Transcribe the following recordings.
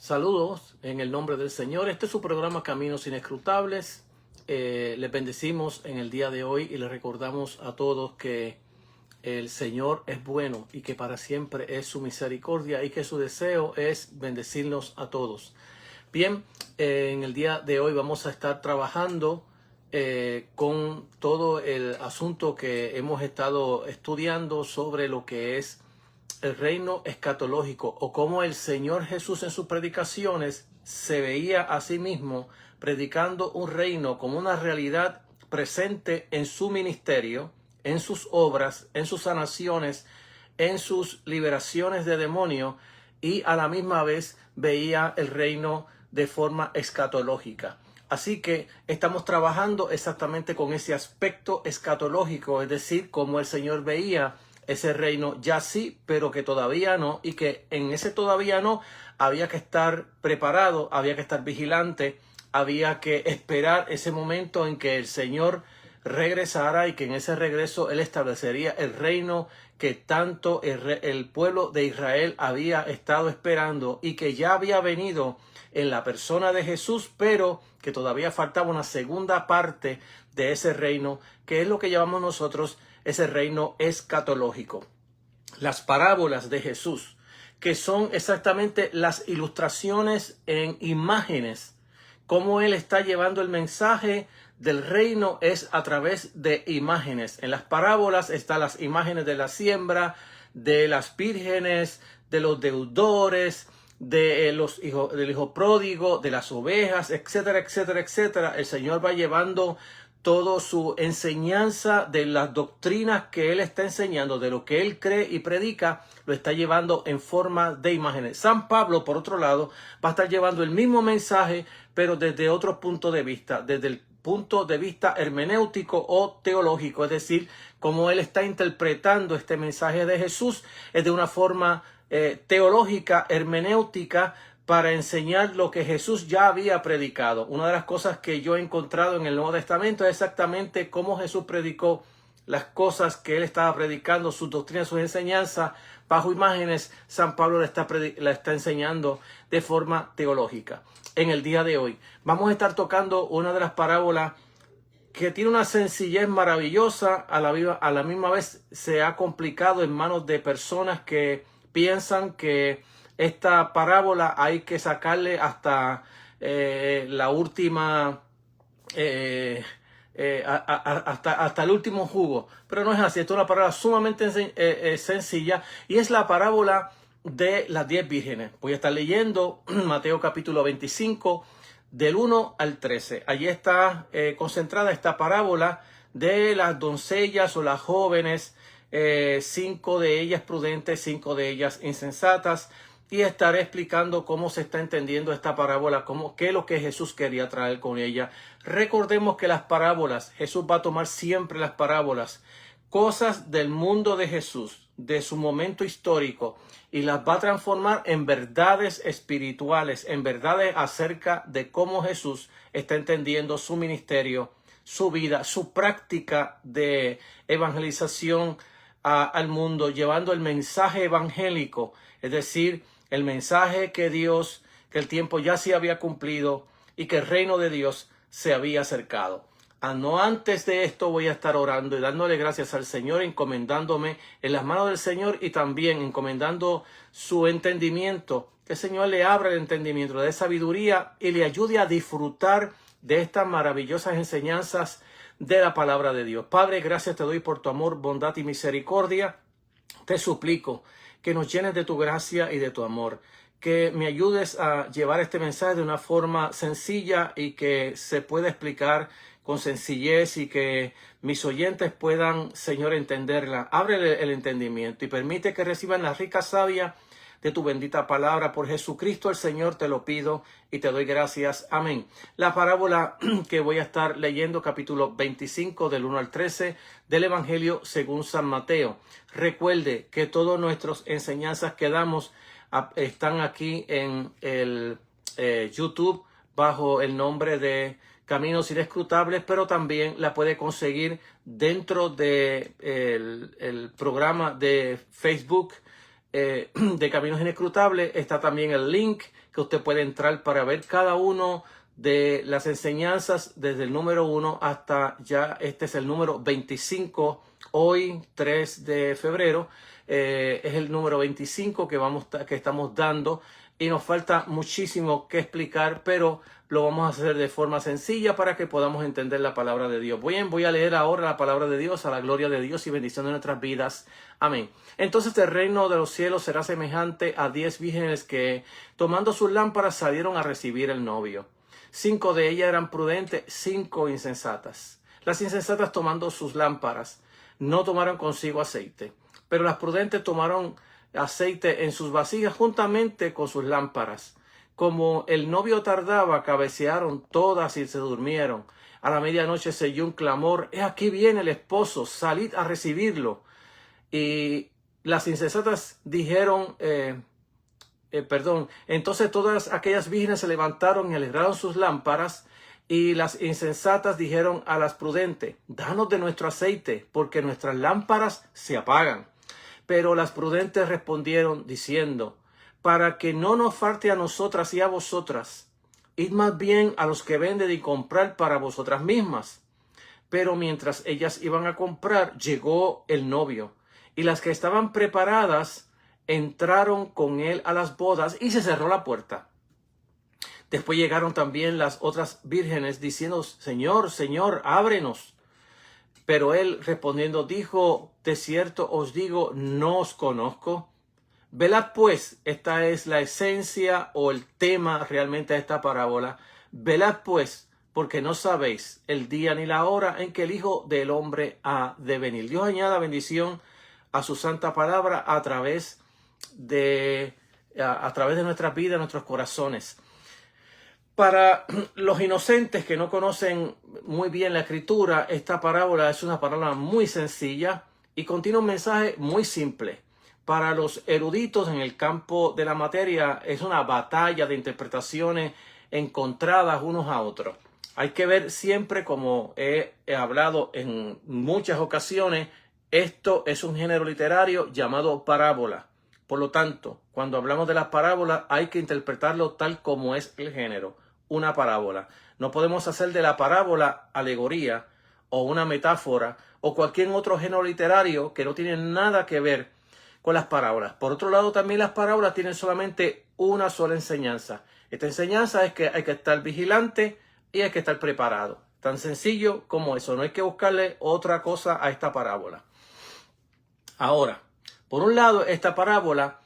Saludos en el nombre del Señor. Este es su programa Caminos Inescrutables. Les bendecimos en el día de hoy y les recordamos a todos que el Señor es bueno y que para siempre es su misericordia y que su deseo es bendecirnos a todos. Bien, en el día de hoy vamos a estar trabajando con todo el asunto que hemos estado estudiando sobre lo que es el reino escatológico, o cómo el Señor Jesús en sus predicaciones se veía a sí mismo predicando un reino como una realidad presente en su ministerio, en sus obras, en sus sanaciones, en sus liberaciones de demonios, y a la misma vez veía el reino de forma escatológica. Así que estamos trabajando exactamente con ese aspecto escatológico, es decir, cómo el Señor veía ese reino ya sí, pero que todavía no, y que en ese todavía no había que estar preparado, había que estar vigilante, había que esperar ese momento en que el Señor regresara y que en ese regreso Él establecería el reino que tanto el pueblo de Israel había estado esperando y que ya había venido en la persona de Jesús, pero que todavía faltaba una segunda parte de ese reino, que es lo que llamamos nosotros ese reino escatológico. Las parábolas de Jesús, que son exactamente las ilustraciones en imágenes, cómo Él está llevando el mensaje del reino es a través de imágenes. En las parábolas están las imágenes de la siembra, de las vírgenes, de los deudores, del hijo pródigo, de las ovejas, etcétera, etcétera, etcétera. El Señor va llevando toda su enseñanza de las doctrinas que Él está enseñando, de lo que Él cree y predica, lo está llevando en forma de imágenes. San Pablo, por otro lado, va a estar llevando el mismo mensaje, pero desde otro punto de vista, desde el punto de vista hermenéutico o teológico, es decir, cómo Él está interpretando este mensaje de Jesús es de una forma teológica, hermenéutica, para enseñar lo que Jesús ya había predicado. Una de las cosas que yo he encontrado en el Nuevo Testamento es exactamente cómo Jesús predicó las cosas que Él estaba predicando, sus doctrinas, sus enseñanzas, bajo imágenes. San Pablo la está enseñando de forma teológica. En el día de hoy vamos a estar tocando una de las parábolas que tiene una sencillez maravillosa, a la misma vez se ha complicado en manos de personas que piensan que esta parábola hay que sacarle hasta la última, hasta el último jugo. Pero no es así, esta es una parábola sumamente sencilla y es la parábola de las 10 vírgenes. Voy a estar leyendo Mateo capítulo 25 del 1 al 13. Allí está concentrada esta parábola de las doncellas o las jóvenes, 5 de ellas prudentes, 5 de ellas insensatas. Y estaré explicando cómo se está entendiendo esta parábola, qué es lo que Jesús quería traer con ella. Recordemos que las parábolas, Jesús va a tomar siempre las parábolas, cosas del mundo de Jesús, de su momento histórico, y las va a transformar en verdades espirituales, en verdades acerca de cómo Jesús está entendiendo su ministerio, su vida, su práctica de evangelización al mundo, llevando el mensaje evangélico, es decir, el mensaje que Dios, que el tiempo ya se había cumplido y que el reino de Dios se había acercado. No antes de esto voy a estar orando y dándole gracias al Señor, encomendándome en las manos del Señor y también encomendando su entendimiento, que el Señor le abra el entendimiento, le dé sabiduría y le ayude a disfrutar de estas maravillosas enseñanzas de la palabra de Dios. Padre, gracias te doy por tu amor, bondad y misericordia. Te suplico que nos llenes de tu gracia y de tu amor, que me ayudes a llevar este mensaje de una forma sencilla y que se pueda explicar con sencillez y que mis oyentes puedan, Señor, entenderla. Ábrele el entendimiento y permite que reciban la rica savia de tu bendita palabra. Por Jesucristo el Señor te lo pido y te doy gracias. Amén. La parábola que voy a estar leyendo, capítulo 25 del 1 al 13 del Evangelio según San Mateo. Recuerde que todas nuestras enseñanzas que damos están aquí en el YouTube bajo el nombre de Caminos Inescrutables, pero también la puede conseguir dentro de el programa de Facebook de Caminos Inescrutables está también el link que usted puede entrar para ver cada uno de las enseñanzas desde el número 1 hasta ya este es el número 25. Hoy 3 de febrero es el número 25 que estamos dando y nos falta muchísimo que explicar, pero lo vamos a hacer de forma sencilla para que podamos entender la palabra de Dios. Voy a leer ahora la palabra de Dios a la gloria de Dios y bendición de nuestras vidas. Amén. Entonces el reino de los cielos será semejante a 10 vírgenes que, tomando sus lámparas, salieron a recibir el novio. 5 de ellas eran prudentes, 5 insensatas. Las insensatas, tomando sus lámparas, no tomaron consigo aceite, pero las prudentes tomaron aceite en sus vasijas juntamente con sus lámparas. Como el novio tardaba, cabecearon todas y se durmieron. A la medianoche se oyó un clamor: «He aquí viene el esposo, salid a recibirlo». Y las insensatas dijeron, entonces todas aquellas vírgenes se levantaron y alegraron sus lámparas. Y las insensatas dijeron a las prudentes: «Danos de nuestro aceite, porque nuestras lámparas se apagan». Pero las prudentes respondieron diciendo: «Para que no nos falte a nosotras y a vosotras, id más bien a los que venden y comprad para vosotras mismas». Pero mientras ellas iban a comprar, llegó el novio, y las que estaban preparadas entraron con él a las bodas y se cerró la puerta. Después llegaron también las otras vírgenes diciendo: «Señor, Señor, ábrenos». Pero él respondiendo dijo: «De cierto os digo, no os conozco». Velad pues, esta es la esencia o el tema realmente de esta parábola. Velad pues, porque no sabéis el día ni la hora en que el Hijo del Hombre ha de venir. Dios añada bendición a su santa palabra a través de nuestras vidas, nuestros corazones. Para los inocentes que no conocen muy bien la escritura, esta parábola es una parábola muy sencilla y contiene un mensaje muy simple. Para los eruditos en el campo de la materia es una batalla de interpretaciones encontradas unos a otros. Hay que ver siempre, como he hablado en muchas ocasiones, esto es un género literario llamado parábola. Por lo tanto, cuando hablamos de las parábolas hay que interpretarlo tal como es el género, una parábola. No podemos hacer de la parábola alegoría o una metáfora o cualquier otro género literario que no tiene nada que ver con las parábolas. Por otro lado, también las parábolas tienen solamente una sola enseñanza. Esta enseñanza es que hay que estar vigilante y hay que estar preparado. Tan sencillo como eso. No hay que buscarle otra cosa a esta parábola. Ahora, por un lado, esta parábola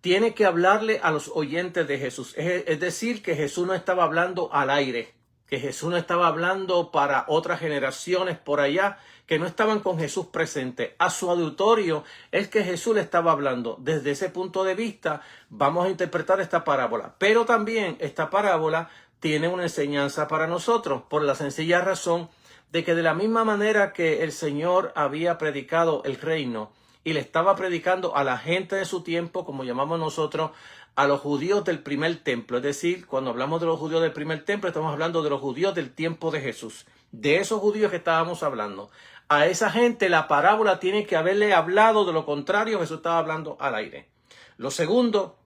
tiene que hablarle a los oyentes de Jesús. Es decir, que Jesús no estaba hablando al aire, que Jesús no estaba hablando para otras generaciones por allá, que no estaban con Jesús presente. A su auditorio es que Jesús le estaba hablando. Desde ese punto de vista vamos a interpretar esta parábola. Pero también esta parábola tiene una enseñanza para nosotros, por la sencilla razón de que de la misma manera que el Señor había predicado el reino y le estaba predicando a la gente de su tiempo, como llamamos nosotros, a los judíos del primer templo. Es decir, cuando hablamos de los judíos del primer templo, estamos hablando de los judíos del tiempo de Jesús. De esos judíos que estábamos hablando. A esa gente la parábola tiene que haberle hablado, de lo contrario Jesús estaba hablando al aire. Lo segundo,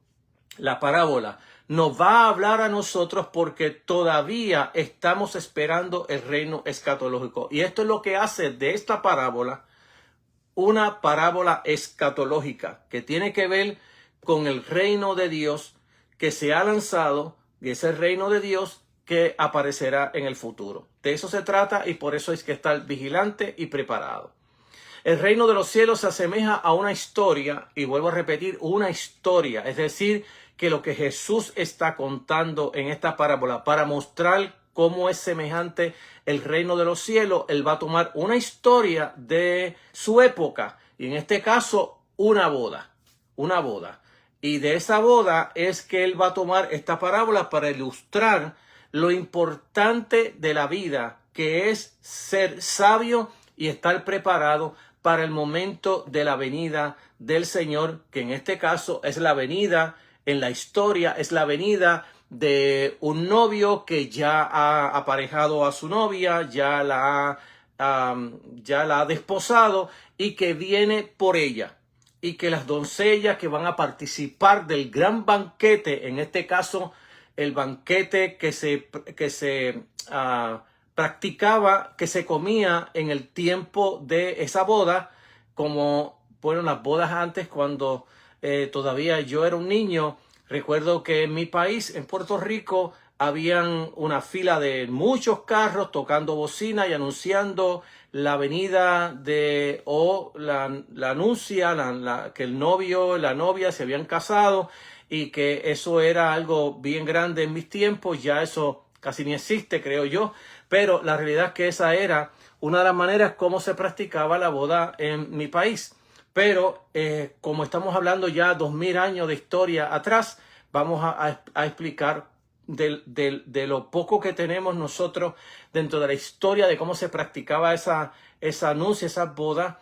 la parábola nos va a hablar a nosotros porque todavía estamos esperando el reino escatológico. Y esto es lo que hace de esta parábola una parábola escatológica que tiene que ver con el reino de Dios que se ha lanzado, y ese reino de Dios que aparecerá en el futuro. De eso se trata y por eso hay que estar vigilante y preparado. El reino de los cielos se asemeja a una historia, y vuelvo a repetir, una historia. Es decir, que lo que Jesús está contando en esta parábola para mostrar cómo es semejante el reino de los cielos, él va a tomar una historia de su época, y en este caso una boda. Y de esa boda es que él va a tomar esta parábola para ilustrar lo importante de la vida, que es ser sabio y estar preparado para el momento de la venida del Señor, que en este caso es la venida en la historia, es la venida de un novio que ya ha aparejado a su novia, ya la ha desposado y que viene por ella. y que las doncellas que van a participar del gran banquete, en este caso el banquete que se practicaba, que se comía en el tiempo de esa boda, como fueron las bodas antes cuando todavía yo era un niño. Recuerdo que en mi país, en Puerto Rico, habían una fila de muchos carros tocando bocina y anunciando la venida de la anuncia que el novio y la novia se habían casado, y que eso era algo bien grande en mis tiempos. Ya eso casi ni existe, creo yo, pero la realidad es que esa era una de las maneras como se practicaba la boda en mi país. Pero como estamos hablando ya 2000 años de historia atrás, vamos a explicar de lo poco que tenemos nosotros dentro de la historia de cómo se practicaba esa anuncia, esa boda.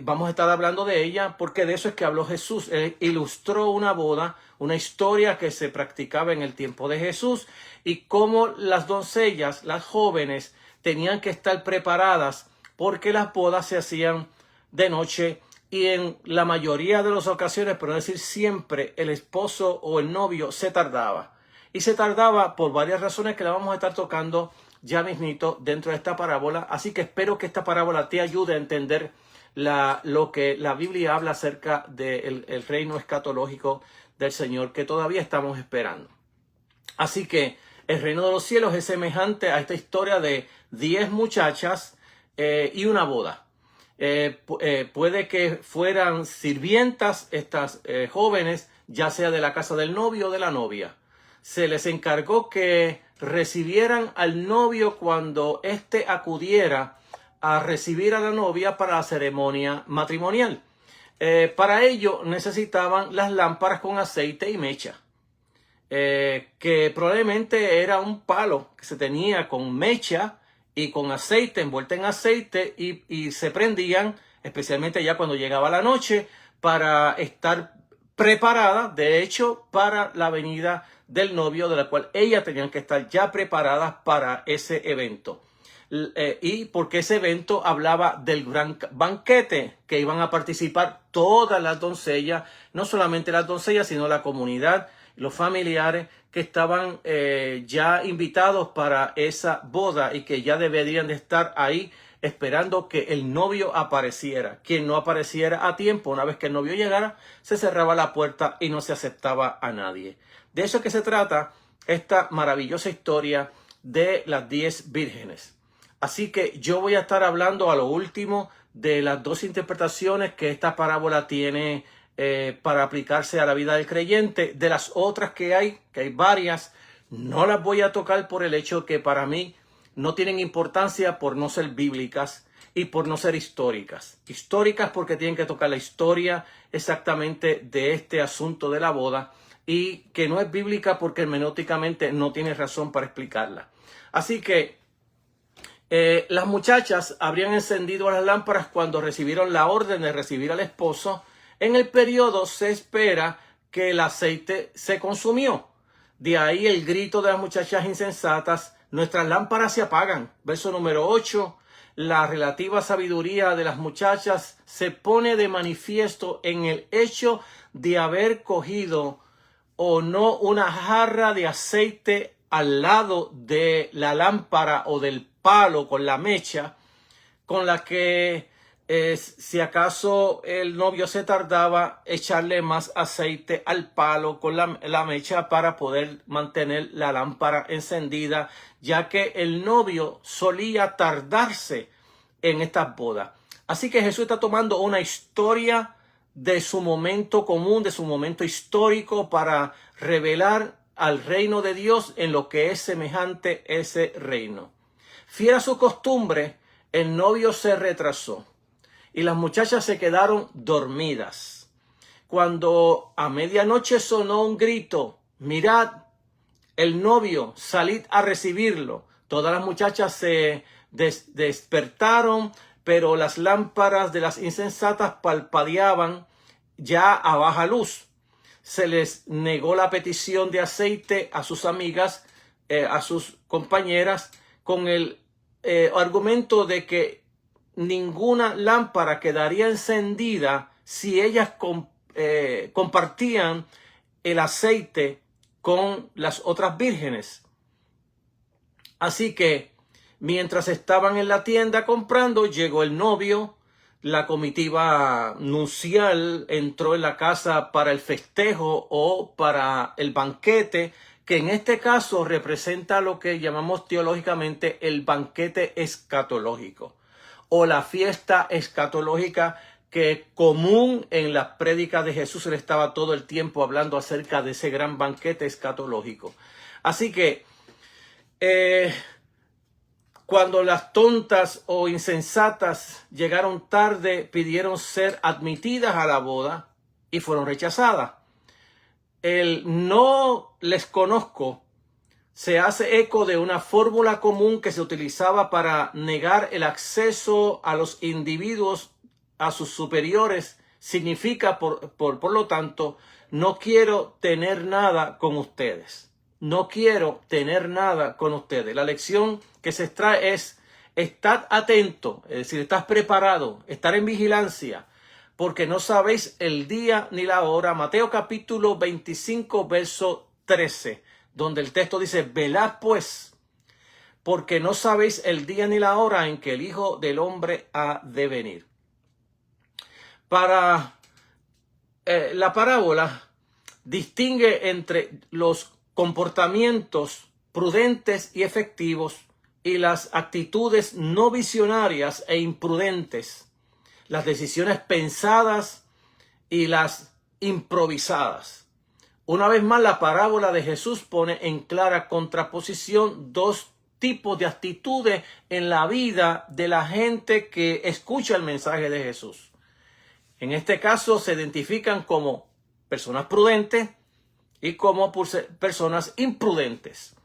Vamos a estar hablando de ella porque de eso es que habló Jesús. Él ilustró una boda, una historia que se practicaba en el tiempo de Jesús, y cómo las doncellas, las jóvenes, tenían que estar preparadas porque las bodas se hacían de noche, y en la mayoría de las ocasiones, por no decir siempre, el esposo o el novio se tardaba. Y se tardaba por varias razones que la vamos a estar tocando ya mismito dentro de esta parábola. Así que espero que esta parábola te ayude a entender lo que la Biblia habla acerca del reino escatológico del Señor, que todavía estamos esperando. Así que el reino de los cielos es semejante a esta historia de 10 muchachas y una boda. Puede que fueran sirvientas estas jóvenes, ya sea de la casa del novio o de la novia. Se les encargó que recibieran al novio cuando éste acudiera a recibir a la novia para la ceremonia matrimonial. Para ello necesitaban las lámparas con aceite y mecha, que probablemente era un palo que se tenía con mecha y con aceite, envuelta en aceite, y se prendían, especialmente ya cuando llegaba la noche, para estar preparada, de hecho, para la venida del novio, de la cual ellas tenían que estar ya preparadas para ese evento. Y porque ese evento hablaba del gran banquete que iban a participar todas las doncellas, no solamente las doncellas, sino la comunidad, los familiares que estaban ya invitados para esa boda y que ya deberían de estar ahí esperando que el novio apareciera. Quien no apareciera a tiempo, una vez que el novio llegara, se cerraba la puerta y no se aceptaba a nadie. De eso es que se trata esta maravillosa historia de las 10 vírgenes. Así que yo voy a estar hablando a lo último de las dos interpretaciones que esta parábola tiene para aplicarse a la vida del creyente. De las otras que hay varias, no las voy a tocar por el hecho que para mí no tienen importancia por no ser bíblicas y por no ser históricas. Históricas porque tienen que tocar la historia exactamente de este asunto de la boda, y que no es bíblica porque hermenéuticamente no tiene razón para explicarla. Así que las muchachas habrían encendido las lámparas cuando recibieron la orden de recibir al esposo. En el periodo se espera que el aceite se consumió. De ahí el grito de las muchachas insensatas: nuestras lámparas se apagan. Verso número 8. La relativa sabiduría de las muchachas se pone de manifiesto en el hecho de haber cogido o no una jarra de aceite al lado de la lámpara o del palo con la mecha, con la que si acaso el novio se tardaba, echarle más aceite al palo con la mecha para poder mantener la lámpara encendida, ya que el novio solía tardarse en estas bodas. Así que Jesús está tomando una historia de su momento común, de su momento histórico, para revelar al reino de Dios en lo que es semejante ese reino. Fiel a su costumbre, el novio se retrasó y las muchachas se quedaron dormidas. Cuando a medianoche sonó un grito: mirad, el novio, salid a recibirlo. Todas las muchachas se despertaron, pero las lámparas de las insensatas parpadeaban ya a baja luz. Se les negó la petición de aceite a sus amigas, a sus compañeras, con el argumento de que ninguna lámpara quedaría encendida si ellas compartían el aceite con las otras vírgenes. Así que mientras estaban en la tienda comprando, llegó el novio, la comitiva nupcial entró en la casa para el festejo o para el banquete, que en este caso representa lo que llamamos teológicamente el banquete escatológico o la fiesta escatológica, que común en las prédicas de Jesús, él estaba todo el tiempo hablando acerca de ese gran banquete escatológico. Así que cuando las tontas o insensatas llegaron tarde, pidieron ser admitidas a la boda y fueron rechazadas. El no les conozco se hace eco de una fórmula común que se utilizaba para negar el acceso a los individuos a sus superiores. Significa, por lo tanto, no quiero tener nada con ustedes. No quiero tener nada con ustedes. La lección que se extrae es: estad atento, es decir, estás preparado, estar en vigilancia, porque no sabéis el día ni la hora. Mateo capítulo 25, verso 13, donde el texto dice: velad pues, porque no sabéis el día ni la hora en que el Hijo del Hombre ha de venir. Para la parábola distingue entre los comportamientos prudentes y efectivos y las actitudes no visionarias e imprudentes, las decisiones pensadas y las improvisadas. Una vez más, la parábola de Jesús pone en clara contraposición dos tipos de actitudes en la vida de la gente que escucha el mensaje de Jesús. En este caso se identifican como personas prudentes y como personas imprudentes.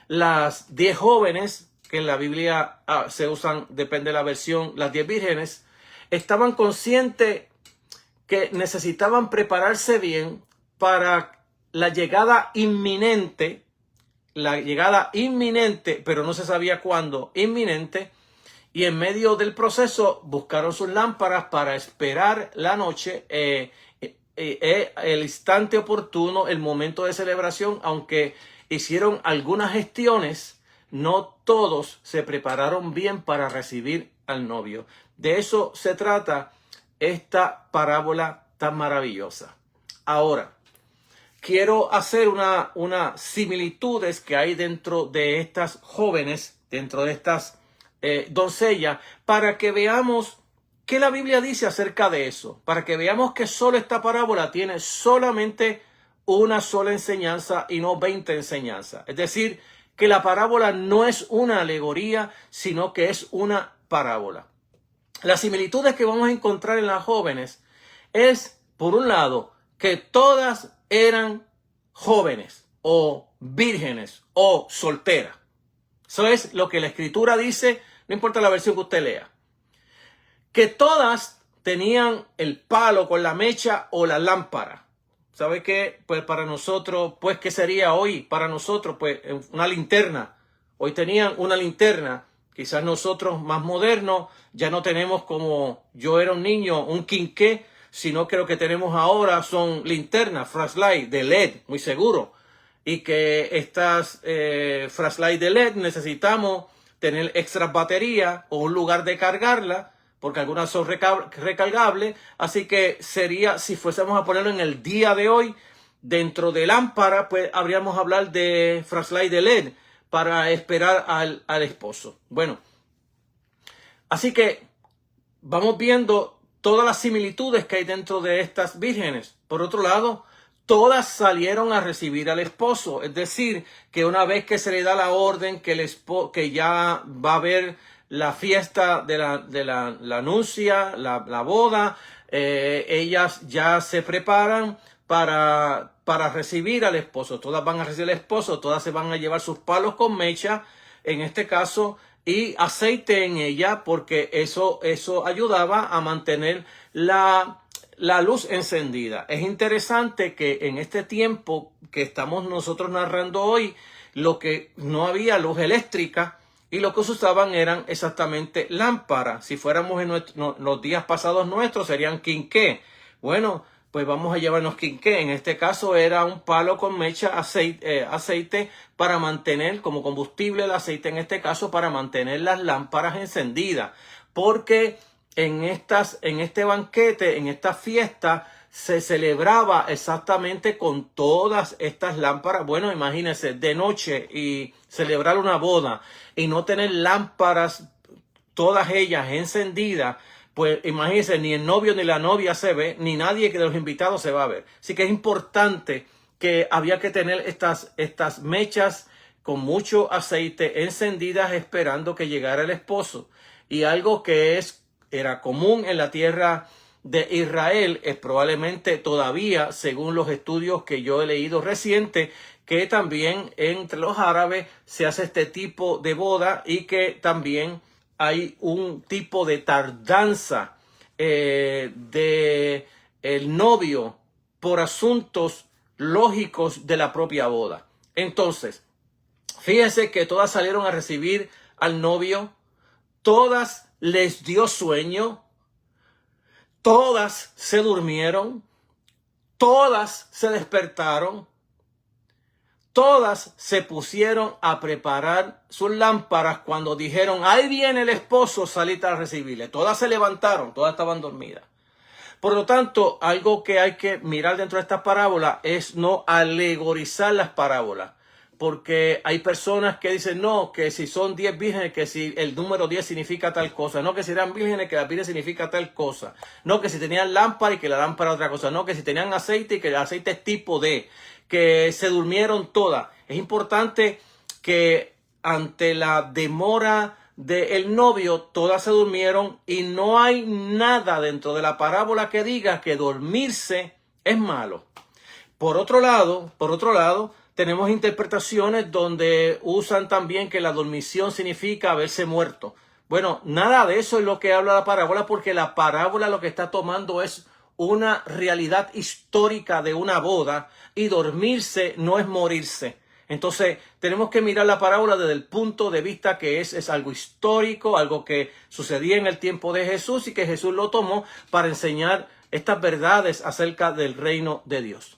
Las 10 jóvenes, que en la Biblia se usan, depende de la versión, las 10 vírgenes, estaban conscientes que necesitaban prepararse bien para la llegada inminente, pero no se sabía cuándo, inminente, y en medio del proceso buscaron sus lámparas para esperar la noche, el instante oportuno, el momento de celebración. Aunque hicieron algunas gestiones, no todos se prepararon bien para recibir al novio. De eso se trata esta parábola tan maravillosa. Ahora, quiero hacer unas similitudes que hay dentro de estas jóvenes, dentro de estas doncellas, para que veamos qué la Biblia dice acerca de eso, para que veamos que solo esta parábola tiene solamente una sola enseñanza y no 20 enseñanzas. Es decir, que la parábola no es una alegoría, sino que es una parábola. Las similitudes que vamos a encontrar en las jóvenes es, por un lado, que todas eran jóvenes o vírgenes o solteras. Eso es lo que la Escritura dice, no importa la versión que usted lea. Que todas tenían el palo con la mecha o la lámpara. ¿Sabe qué? Pues para nosotros, pues, ¿qué sería hoy? Para nosotros, pues, una linterna. Hoy tenían una linterna. Quizás nosotros, más modernos, ya no tenemos, como yo era un niño, un quinqué, sino que lo que tenemos ahora son linternas, flashlight de LED, muy seguro. Y que estas flashlight de LED necesitamos tener extra batería o un lugar de cargarla, porque algunas son recargables. Así que sería, si fuésemos a ponerlo en el día de hoy, dentro de lámpara, pues habríamos hablar de flashlight de LED para esperar al esposo. Bueno, así que vamos viendo todas las similitudes que hay dentro de estas vírgenes. Por otro lado, todas salieron a recibir al esposo. Es decir, que una vez que se le da la orden que ya va a haber la fiesta de la nupcia, la boda, ellas ya se preparan para recibir al esposo. Todas van a recibir al esposo, todas se van a llevar sus palos con mecha, en este caso, y aceite en ella, porque eso ayudaba a mantener la luz encendida. Es interesante que en este tiempo que estamos nosotros narrando hoy, lo que no había luz eléctrica, y lo que se usaban eran exactamente lámparas. Si fuéramos en los días pasados nuestros, serían quinqué. Bueno, pues vamos a llevarnos quinqué. En este caso era un palo con mecha, aceite para mantener como combustible el aceite, en este caso para mantener las lámparas encendidas. Porque en este banquete, en esta fiesta, se celebraba exactamente con todas estas lámparas. Bueno, imagínense, de noche y celebrar una boda y no tener lámparas, todas ellas encendidas, pues imagínense, ni el novio ni la novia se ve, ni nadie de los invitados se va a ver. Así que es importante que había que tener estas mechas con mucho aceite encendidas esperando que llegara el esposo. Y algo que era común en la tierra de Israel es probablemente todavía, según los estudios que yo he leído reciente, que también entre los árabes se hace este tipo de boda y que también hay un tipo de tardanza de el novio por asuntos lógicos de la propia boda. Entonces, fíjense que todas salieron a recibir al novio, todas les dio sueño, todas se durmieron, todas se despertaron, todas se pusieron a preparar sus lámparas cuando dijeron, ahí viene el esposo, salid a recibirle. Todas se levantaron, todas estaban dormidas. Por lo tanto, algo que hay que mirar dentro de esta parábola es no alegorizar las parábolas. Porque hay personas que dicen, no, que si son 10 vírgenes, que si el número 10 significa tal cosa. No, que si eran vírgenes, que la virgen significa tal cosa. No, que si tenían lámpara y que la lámpara otra cosa. No, que si tenían aceite y que el aceite es tipo D. Que se durmieron todas. Es importante que ante la demora del novio, todas se durmieron y no hay nada dentro de la parábola que diga que dormirse es malo. Por otro lado, tenemos interpretaciones donde usan también que la dormición significa haberse muerto. Bueno, nada de eso es lo que habla la parábola, porque la parábola lo que está tomando es una realidad histórica de una boda, y dormirse no es morirse. Entonces, tenemos que mirar la parábola desde el punto de vista que es algo histórico, algo que sucedía en el tiempo de Jesús y que Jesús lo tomó para enseñar estas verdades acerca del reino de Dios.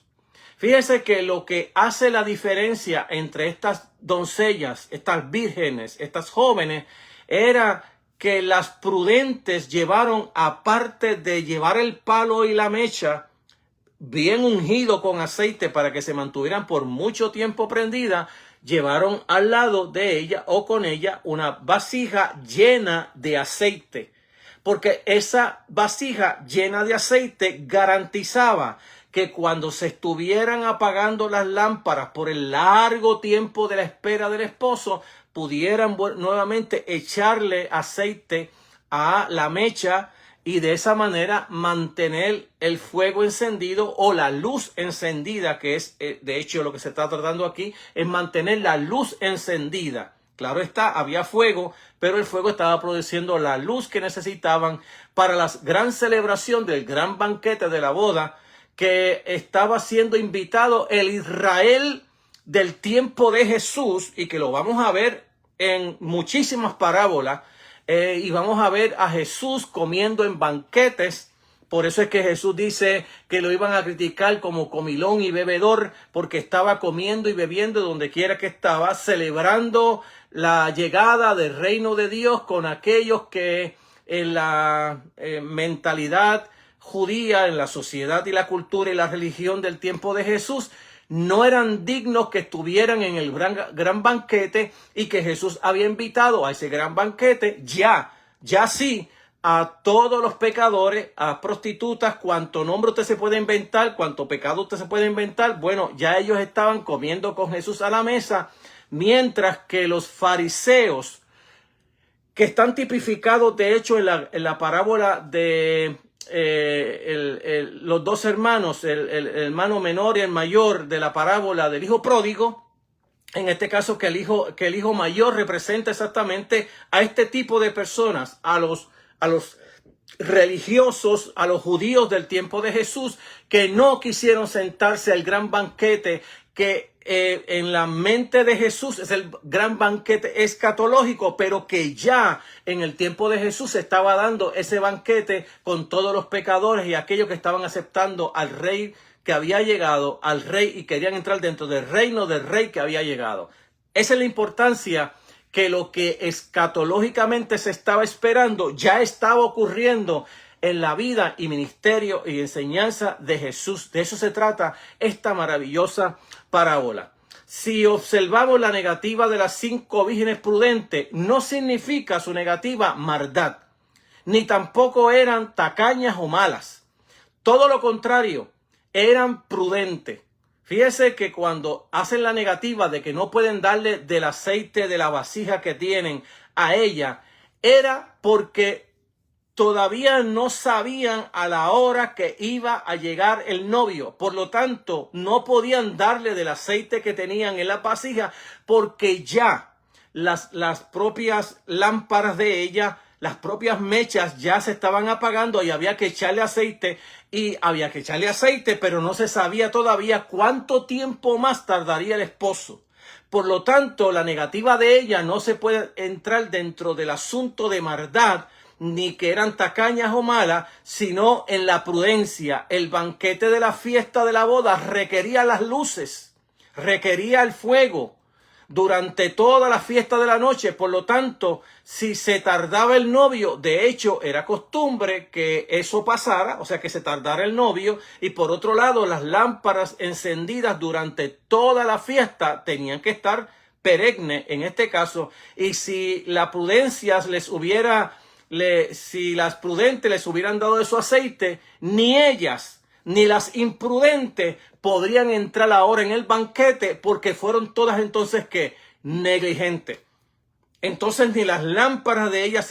Fíjese que lo que hace la diferencia entre estas doncellas, estas vírgenes, estas jóvenes, era que las prudentes llevaron, aparte de llevar el palo y la mecha bien ungido con aceite para que se mantuvieran por mucho tiempo prendida, llevaron al lado de ella o con ella una vasija llena de aceite. Porque esa vasija llena de aceite garantizaba que cuando se estuvieran apagando las lámparas por el largo tiempo de la espera del esposo, pudieran nuevamente echarle aceite a la mecha y de esa manera mantener el fuego encendido o la luz encendida, que es de hecho lo que se está tratando aquí, es mantener la luz encendida. Claro está, había fuego, pero el fuego estaba produciendo la luz que necesitaban para la gran celebración del gran banquete de la boda, que estaba siendo invitado el Israel del tiempo de Jesús, y que lo vamos a ver en muchísimas parábolas, y vamos a ver a Jesús comiendo en banquetes. Por eso es que Jesús dice que lo iban a criticar como comilón y bebedor, porque estaba comiendo y bebiendo donde quiera que estaba, celebrando la llegada del reino de Dios con aquellos que en la mentalidad judía, en la sociedad y la cultura y la religión del tiempo de Jesús, no eran dignos que estuvieran en el gran banquete, y que Jesús había invitado a ese gran banquete ya sí a todos los pecadores, a prostitutas, cuanto nombre usted se puede inventar, cuanto pecado usted se puede inventar. Bueno, ya ellos estaban comiendo con Jesús a la mesa, mientras que los fariseos, que están tipificados de hecho en la parábola de los dos hermanos, el hermano menor y el mayor de la parábola del hijo pródigo, en este caso que el hijo mayor representa exactamente a este tipo de personas, a los religiosos, a los judíos del tiempo de Jesús, que no quisieron sentarse al gran banquete que en la mente de Jesús es el gran banquete escatológico, pero que ya en el tiempo de Jesús se estaba dando ese banquete con todos los pecadores y aquellos que estaban aceptando al rey que había llegado, al rey, y querían entrar dentro del reino del rey que había llegado. Esa es la importancia, que lo que escatológicamente se estaba esperando ya estaba ocurriendo en la vida y ministerio y enseñanza de Jesús. De eso se trata esta maravillosa parábola. Si observamos la negativa de las 5 vírgenes prudentes, no significa su negativa maldad, ni tampoco eran tacañas o malas. Todo lo contrario, eran prudentes. Fíjese que cuando hacen la negativa de que no pueden darle del aceite de la vasija que tienen a ella, era porque todavía no sabían a la hora que iba a llegar el novio. Por lo tanto, no podían darle del aceite que tenían en la vasija, porque ya las propias lámparas de ella, las propias mechas ya se estaban apagando y había que echarle aceite. Pero no se sabía todavía cuánto tiempo más tardaría el esposo. Por lo tanto, la negativa de ella no se puede entrar dentro del asunto de maldad, ni que eran tacañas o malas, sino en la prudencia. El banquete de la fiesta de la boda requería las luces, requería el fuego durante toda la fiesta de la noche. Por lo tanto, si se tardaba el novio, de hecho era costumbre que eso pasara, o sea que se tardara el novio, y por otro lado las lámparas encendidas durante toda la fiesta tenían que estar perennes en este caso. Y si la prudencia si las prudentes les hubieran dado de su aceite, ni ellas ni las imprudentes podrían entrar ahora en el banquete, porque fueron todas entonces ¿qué? Negligentes. Entonces ni las lámparas de ellas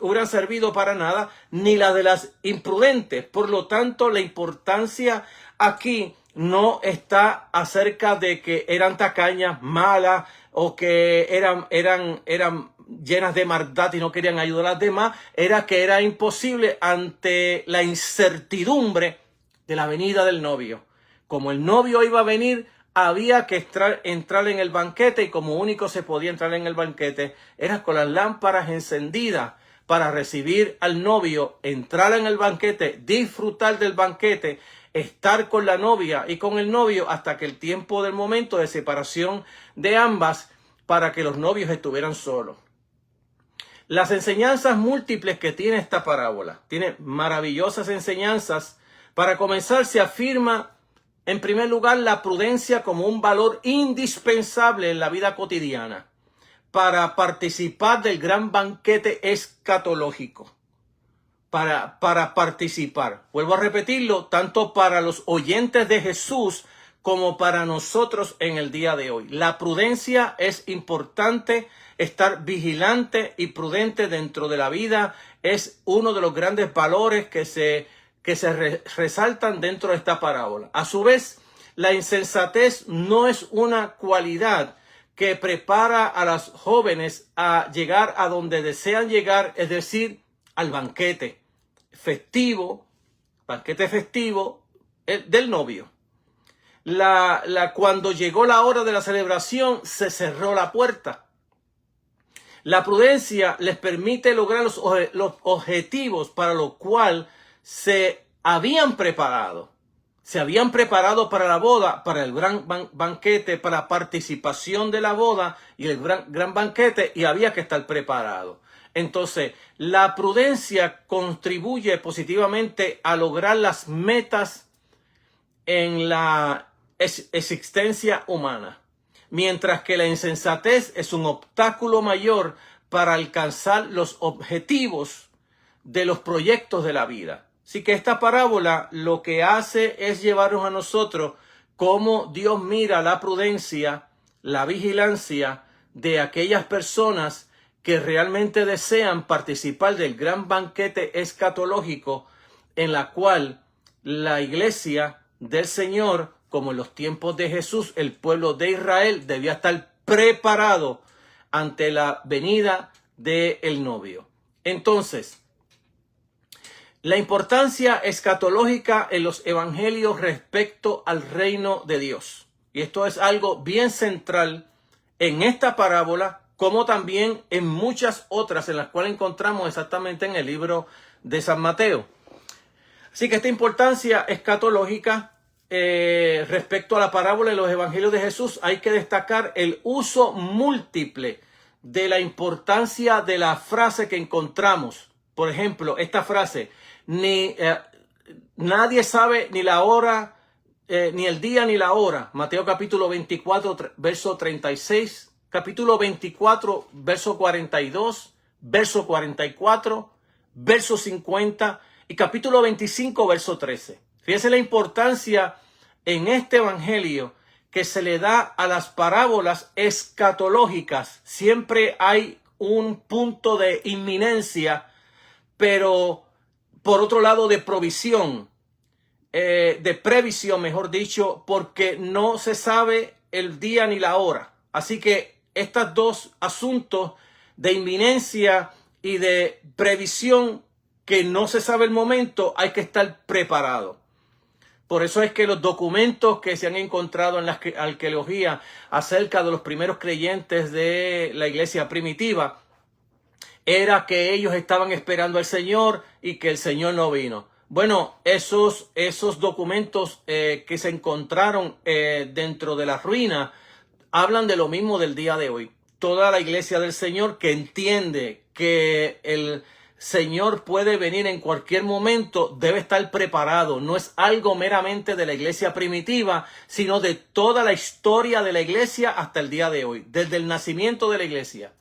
hubieran servido para nada, ni las de las imprudentes. Por lo tanto, la importancia aquí no está acerca de que eran tacañas, malas, o que eran llenas de maldad y no querían ayudar a las demás. Era que era imposible ante la incertidumbre de la venida del novio. Como el novio iba a venir, había que entrar en el banquete, y como único se podía entrar en el banquete era con las lámparas encendidas para recibir al novio, entrar en el banquete, disfrutar del banquete, estar con la novia y con el novio hasta que el tiempo del momento de separación de ambas, para que los novios estuvieran solos. Las enseñanzas múltiples que tiene esta parábola, tiene maravillosas enseñanzas. Para comenzar, se afirma en primer lugar la prudencia como un valor indispensable en la vida cotidiana para participar del gran banquete escatológico. Para participar, vuelvo a repetirlo, tanto para los oyentes de Jesús como para nosotros en el día de hoy. La prudencia es importante. Estar vigilante y prudente dentro de la vida es uno de los grandes valores que se resaltan dentro de esta parábola. A su vez, la insensatez no es una cualidad que prepara a las jóvenes a llegar a donde desean llegar, es decir, al banquete festivo del novio. Cuando llegó la hora de la celebración, se cerró la puerta. La prudencia les permite lograr los objetivos para los cuales se habían preparado. Se habían preparado para la boda, para el gran banquete, para la participación de la boda y el gran banquete, y había que estar preparado. Entonces, la prudencia contribuye positivamente a lograr las metas en la existencia humana, mientras que la insensatez es un obstáculo mayor para alcanzar los objetivos de los proyectos de la vida. Así que esta parábola lo que hace es llevarnos a nosotros cómo Dios mira la prudencia, la vigilancia de aquellas personas que realmente desean participar del gran banquete escatológico, en la cual la iglesia del Señor, como en los tiempos de Jesús, el pueblo de Israel debía estar preparado ante la venida del novio. Entonces, la importancia escatológica en los evangelios respecto al reino de Dios. y esto es algo bien central en esta parábola, como también en muchas otras en las cuales encontramos exactamente en el libro de San Mateo. Así que esta importancia escatológica respecto a la parábola de los evangelios de Jesús, hay que destacar el uso múltiple de la importancia de la frase que encontramos. Por ejemplo, esta frase, nadie sabe ni la hora, ni el día ni la hora. Mateo capítulo 24, verso 36, capítulo 24, verso 42, verso 44, verso 50 y capítulo 25, verso 13. Fíjense la importancia en este evangelio que se le da a las parábolas escatológicas. Siempre hay un punto de inminencia, pero por otro lado de provisión, de previsión, mejor dicho, porque no se sabe el día ni la hora. Así que estos dos asuntos de inminencia y de previsión, que no se sabe el momento, hay que estar preparado. Por eso es que los documentos que se han encontrado en la arqueología acerca de los primeros creyentes de la iglesia primitiva era que ellos estaban esperando al Señor y que el Señor no vino. Bueno, esos documentos que se encontraron dentro de la ruina hablan de lo mismo del día de hoy. Toda la iglesia del Señor que entiende que el Señor puede venir en cualquier momento, debe estar preparado. No es algo meramente de la iglesia primitiva, sino de toda la historia de la iglesia hasta el día de hoy. Desde el nacimiento de la iglesia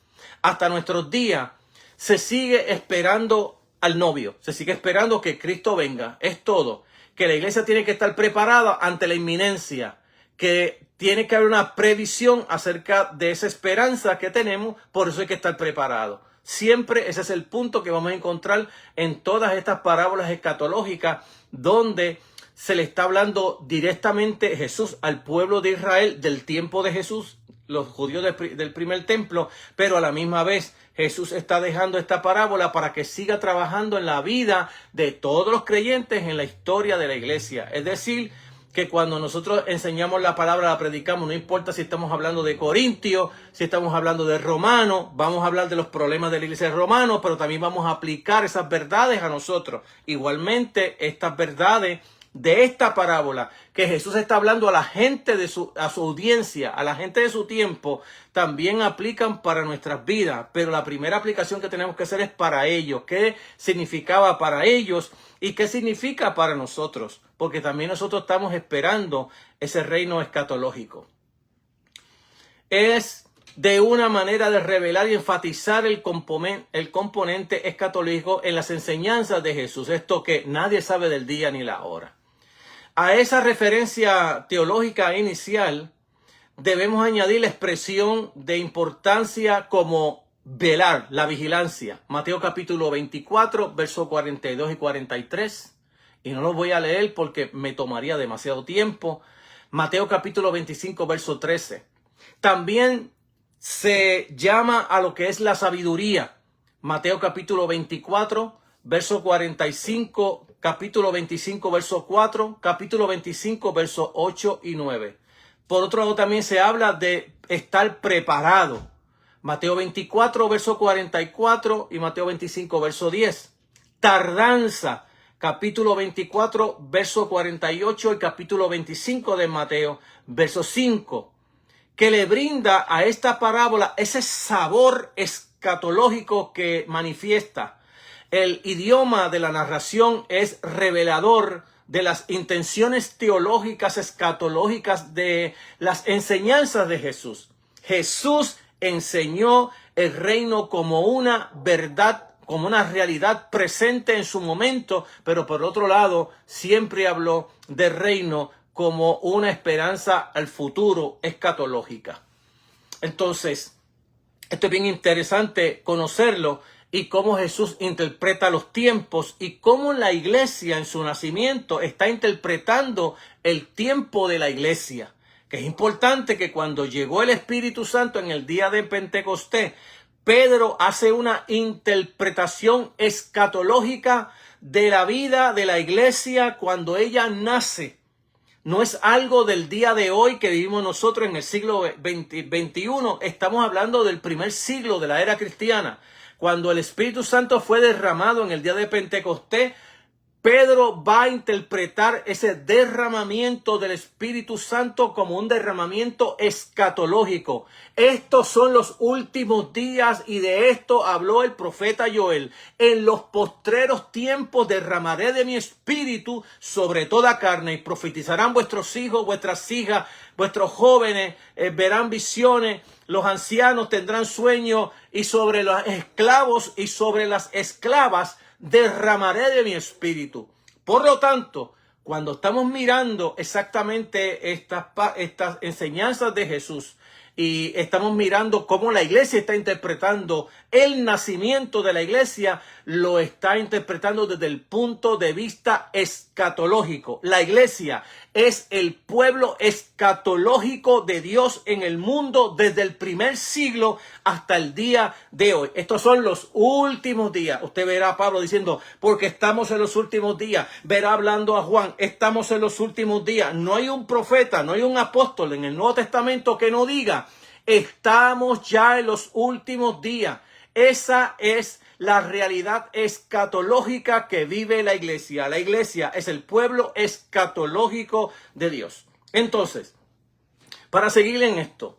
hasta nuestros días, se sigue esperando al novio. Se sigue esperando que Cristo venga. Es todo. Que la iglesia tiene que estar preparada ante la inminencia. Que tiene que haber una previsión acerca de esa esperanza que tenemos. Por eso hay que estar preparado. Siempre ese es el punto que vamos a encontrar en todas estas parábolas escatológicas, donde se le está hablando directamente Jesús al pueblo de Israel del tiempo de Jesús, los judíos del primer templo, pero a la misma vez Jesús está dejando esta parábola para que siga trabajando en la vida de todos los creyentes en la historia de la iglesia. Es decir, que cuando nosotros enseñamos la palabra, la predicamos, no importa si estamos hablando de Corintios, si estamos hablando de Romanos, vamos a hablar de los problemas de la iglesia de Romanos, pero también vamos a aplicar esas verdades a nosotros. Igualmente, estas verdades de esta parábola que Jesús está hablando a la gente a su audiencia, a la gente de su tiempo, también aplican para nuestras vidas. Pero la primera aplicación que tenemos que hacer es para ellos. ¿Qué significaba para ellos y qué significa para nosotros? Porque también nosotros estamos esperando ese reino escatológico. Es de una manera de revelar y enfatizar el componente escatológico en las enseñanzas de Jesús. Esto que nadie sabe del día ni la hora. A esa referencia teológica inicial debemos añadir la expresión de importancia como velar, la vigilancia. Mateo capítulo 24, versos 42 y 43. Y no lo voy a leer porque me tomaría demasiado tiempo. Mateo capítulo 25, verso 13. También se llama a lo que es la sabiduría. Mateo capítulo 24, verso 45, capítulo 25, verso 4, capítulo 25, verso 8 y 9. Por otro lado, también se habla de estar preparado. Mateo 24, verso 44 y Mateo 25, verso 10. Tardanza. Capítulo 24, verso 48 y capítulo 25 de Mateo, verso 5, que le brinda a esta parábola ese sabor escatológico que manifiesta. El idioma de la narración es revelador de las intenciones teológicas, escatológicas de las enseñanzas de Jesús. Jesús enseñó el reino como una verdad, como una realidad presente en su momento, pero por otro lado siempre habló del reino como una esperanza al futuro escatológica. Entonces, esto es bien interesante conocerlo y cómo Jesús interpreta los tiempos y cómo la iglesia en su nacimiento está interpretando el tiempo de la iglesia. Que es importante que cuando llegó el Espíritu Santo en el día de Pentecostés, Pedro hace una interpretación escatológica de la vida de la iglesia cuando ella nace. No es algo del día de hoy que vivimos nosotros en el siglo XXI. Estamos hablando del primer siglo de la era cristiana. Cuando el Espíritu Santo fue derramado en el día de Pentecostés, Pedro va a interpretar ese derramamiento del Espíritu Santo como un derramamiento escatológico. Estos son los últimos días y de esto habló el profeta Joel. En los postreros tiempos derramaré de mi espíritu sobre toda carne y profetizarán vuestros hijos, vuestras hijas, vuestros jóvenes verán visiones, los ancianos tendrán sueños y sobre los esclavos y sobre las esclavas derramaré de mi espíritu. Por lo tanto, cuando estamos mirando exactamente estas enseñanzas de Jesús y estamos mirando cómo la iglesia está interpretando el nacimiento de la iglesia, lo está interpretando desde el punto de vista escatológico. La iglesia es el pueblo escatológico de Dios en el mundo desde el primer siglo hasta el día de hoy. Estos son los últimos días. Usted verá a Pablo diciendo, porque estamos en los últimos días. Verá hablando a Juan, estamos en los últimos días. No hay un profeta, no hay un apóstol en el Nuevo Testamento que no diga, estamos ya en los últimos días. Esa es la realidad escatológica que vive la iglesia. La iglesia es el pueblo escatológico de Dios. Entonces, para seguir en esto,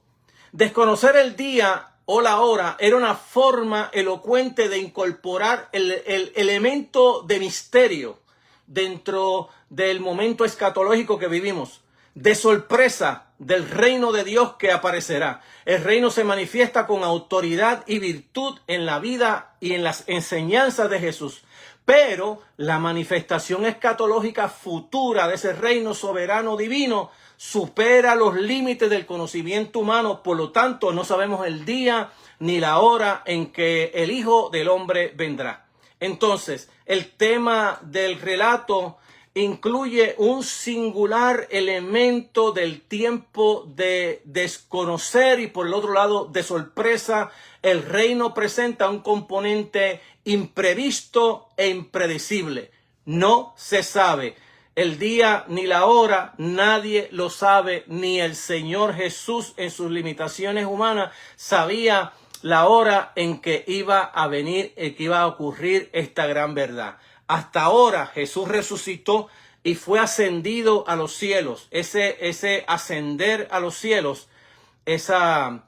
desconocer el día o la hora era una forma elocuente de incorporar el elemento de misterio dentro del momento escatológico que vivimos, de sorpresa del reino de Dios que aparecerá. El reino se manifiesta con autoridad y virtud en la vida y en las enseñanzas de Jesús. Pero la manifestación escatológica futura de ese reino soberano divino supera los límites del conocimiento humano. Por lo tanto, no sabemos el día ni la hora en que el Hijo del Hombre vendrá. Entonces, el tema del relato incluye un singular elemento del tiempo de desconocer y por el otro lado de sorpresa. El reino presenta un componente imprevisto e impredecible. No se sabe el día ni la hora, nadie lo sabe, ni el Señor Jesús en sus limitaciones humanas sabía la hora en que iba a venir, que iba a ocurrir esta gran verdad. Hasta ahora Jesús resucitó y fue ascendido a los cielos. Ese ascender a los cielos, esa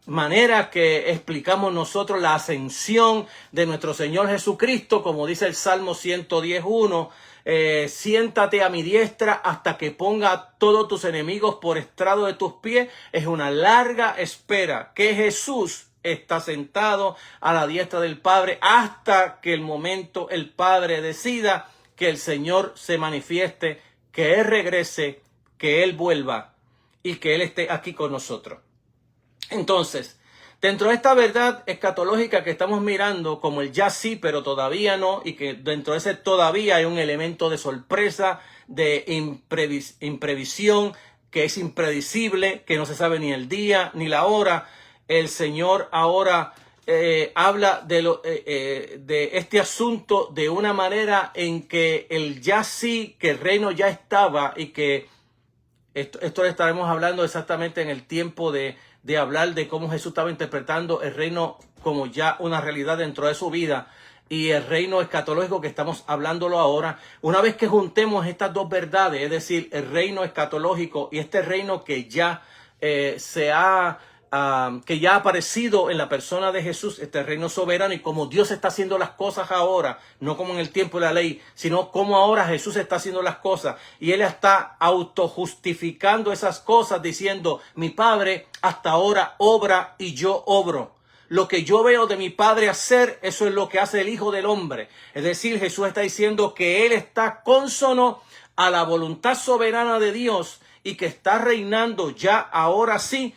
manera que explicamos nosotros, la ascensión de nuestro Señor Jesucristo, como dice el Salmo 110:1, siéntate a mi diestra hasta que ponga a todos tus enemigos por estrado de tus pies. Es una larga espera que Jesús está sentado a la diestra del Padre hasta que el momento el Padre decida que el Señor se manifieste, que Él regrese, que Él vuelva y que Él esté aquí con nosotros. Entonces, dentro de esta verdad escatológica que estamos mirando como el ya sí, pero todavía no, y que dentro de ese todavía hay un elemento de sorpresa, de imprevisión, que es impredecible, que no se sabe ni el día ni la hora. El Señor ahora habla de este asunto de una manera en que el ya sí, que el reino ya estaba y que esto le estaremos hablando exactamente en el tiempo de hablar de cómo Jesús estaba interpretando el reino como ya una realidad dentro de su vida y el reino escatológico que estamos hablándolo ahora. Una vez que juntemos estas dos verdades, es decir, el reino escatológico y este reino que ya que ya ha aparecido en la persona de Jesús, este reino soberano, y como Dios está haciendo las cosas ahora, no como en el tiempo de la ley, sino como ahora Jesús está haciendo las cosas y Él está autojustificando esas cosas diciendo, mi Padre hasta ahora obra y yo obro. Lo que yo veo de mi Padre hacer, eso es lo que hace el Hijo del Hombre. Es decir, Jesús está diciendo que Él está cónsono a la voluntad soberana de Dios y que está reinando ya ahora sí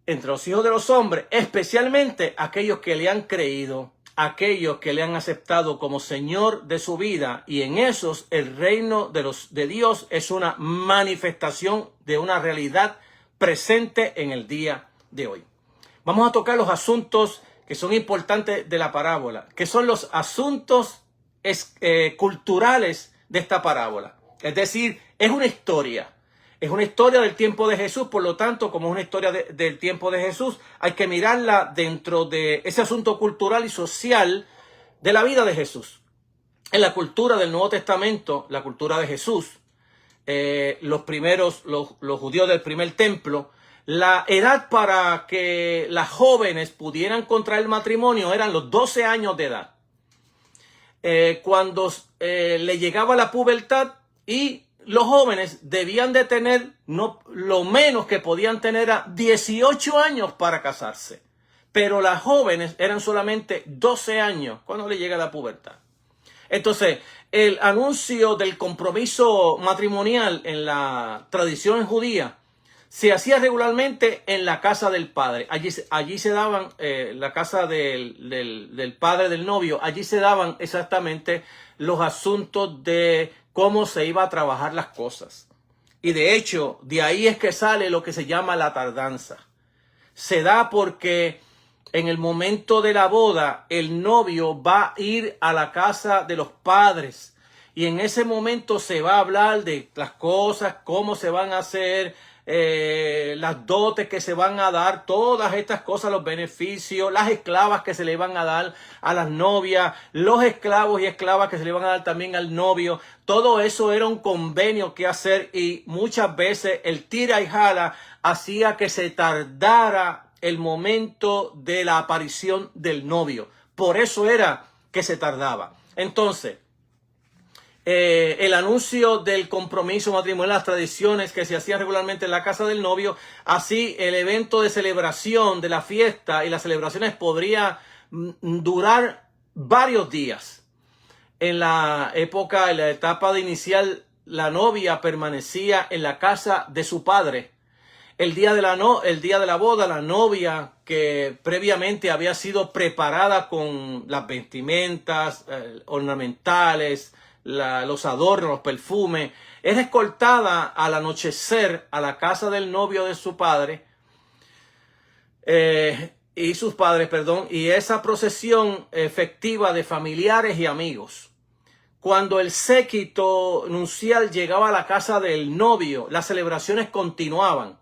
entre los hijos de los hombres, especialmente aquellos que le han creído, aquellos que le han aceptado como Señor de su vida, y en esos el reino de Dios es una manifestación de una realidad presente en el día de hoy. Vamos a tocar los asuntos que son importantes de la parábola, que son los asuntos culturales de esta parábola. Es decir, es una historia. Es una historia del tiempo de Jesús, por lo tanto, como es una historia del tiempo de Jesús, hay que mirarla dentro de ese asunto cultural y social de la vida de Jesús. En la cultura del Nuevo Testamento, la cultura de Jesús, los judíos del primer templo, la edad para que las jóvenes pudieran contraer matrimonio eran los 12 años de edad. Cuando le llegaba la pubertad, y los jóvenes debían de tener, lo menos que podían tener era 18 años para casarse. Pero las jóvenes eran solamente 12 años cuando le llega la pubertad. Entonces, el anuncio del compromiso matrimonial en la tradición judía se hacía regularmente en la casa del padre. Allí se daban, la casa del padre del novio, allí se daban exactamente los asuntos de cómo se iba a trabajar las cosas. Y de hecho, de ahí es que sale lo que se llama la tardanza. Se da porque en el momento de la boda, el novio va a ir a la casa de los padres. Y en ese momento se va a hablar de las cosas, cómo se van a hacer, las dotes que se van a dar, todas estas cosas, los beneficios, las esclavas que se le van a dar a las novias, los esclavos y esclavas que se le van a dar también al novio. Todo eso era un convenio que hacer, y muchas veces el tira y jala hacía que se tardara el momento de la aparición del novio. Por eso era que se tardaba. Entonces, el anuncio del compromiso matrimonial, las tradiciones que se hacían regularmente en la casa del novio, así el evento de celebración de la fiesta y las celebraciones podría durar varios días. En la etapa de inicial, la novia permanecía en la casa de su padre. El día de la boda, la novia, que previamente había sido preparada con las vestimentas ornamentales, los adornos, los perfumes, es escoltada al anochecer a la casa del novio de su padre y sus padres, y esa procesión efectiva de familiares y amigos. Cuando el séquito nupcial llegaba a la casa del novio, las celebraciones continuaban.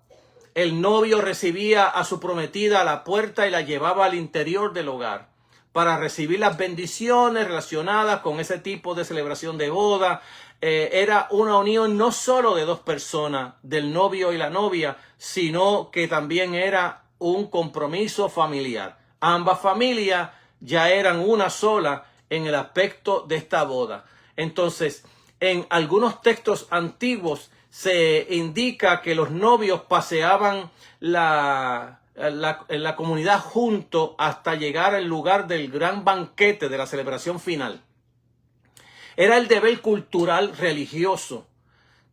El novio recibía a su prometida a la puerta y la llevaba al interior del hogar para recibir las bendiciones relacionadas con ese tipo de celebración de boda. Era una unión no solo de dos personas, del novio y la novia, sino que también era un compromiso familiar. Ambas familias ya eran una sola en el aspecto de esta boda. Entonces, en algunos textos antiguos se indica que los novios paseaban en la comunidad juntos hasta llegar al lugar del gran banquete de la celebración final. Era el deber cultural religioso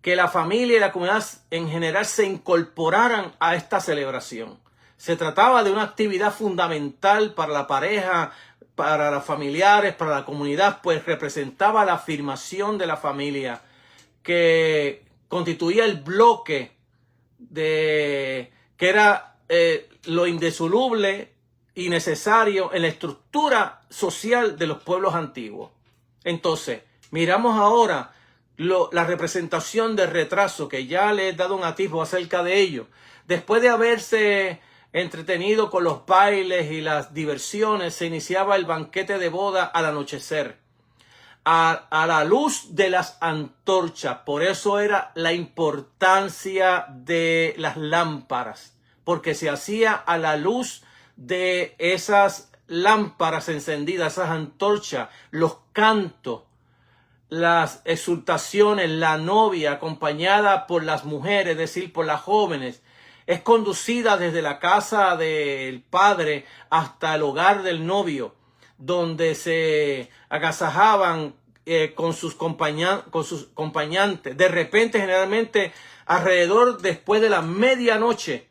que la familia y la comunidad en general se incorporaran a esta celebración. Se trataba de una actividad fundamental para la pareja, para los familiares, para la comunidad, pues representaba la afirmación de la familia, que constituía el bloque que era lo indisoluble y necesario en la estructura social de los pueblos antiguos. Entonces, miramos ahora la representación del retraso, que ya les he dado un atisbo acerca de ello. Después de haberse entretenido con los bailes y las diversiones, se iniciaba el banquete de boda al anochecer, a la luz de las antorchas. Por eso era la importancia de las lámparas, porque se hacía a la luz de esas lámparas encendidas, esas antorchas, los cantos, las exultaciones. La novia, acompañada por las mujeres, es decir, por las jóvenes, es conducida desde la casa del padre hasta el hogar del novio, donde se agasajaban con sus acompañantes. De repente, generalmente alrededor después de la medianoche,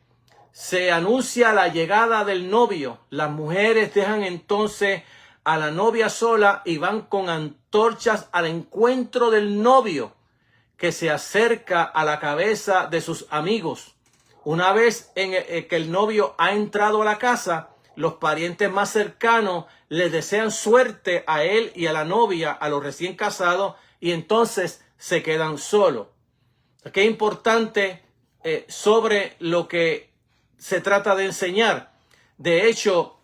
se anuncia la llegada del novio. Las mujeres dejan entonces a la novia sola y van con antorchas al encuentro del novio, que se acerca a la cabeza de sus amigos. Una vez que el novio ha entrado a la casa, los parientes más cercanos les desean suerte a él y a la novia, a los recién casados, y entonces se quedan solos. Qué importante sobre lo que se trata de enseñar. De hecho,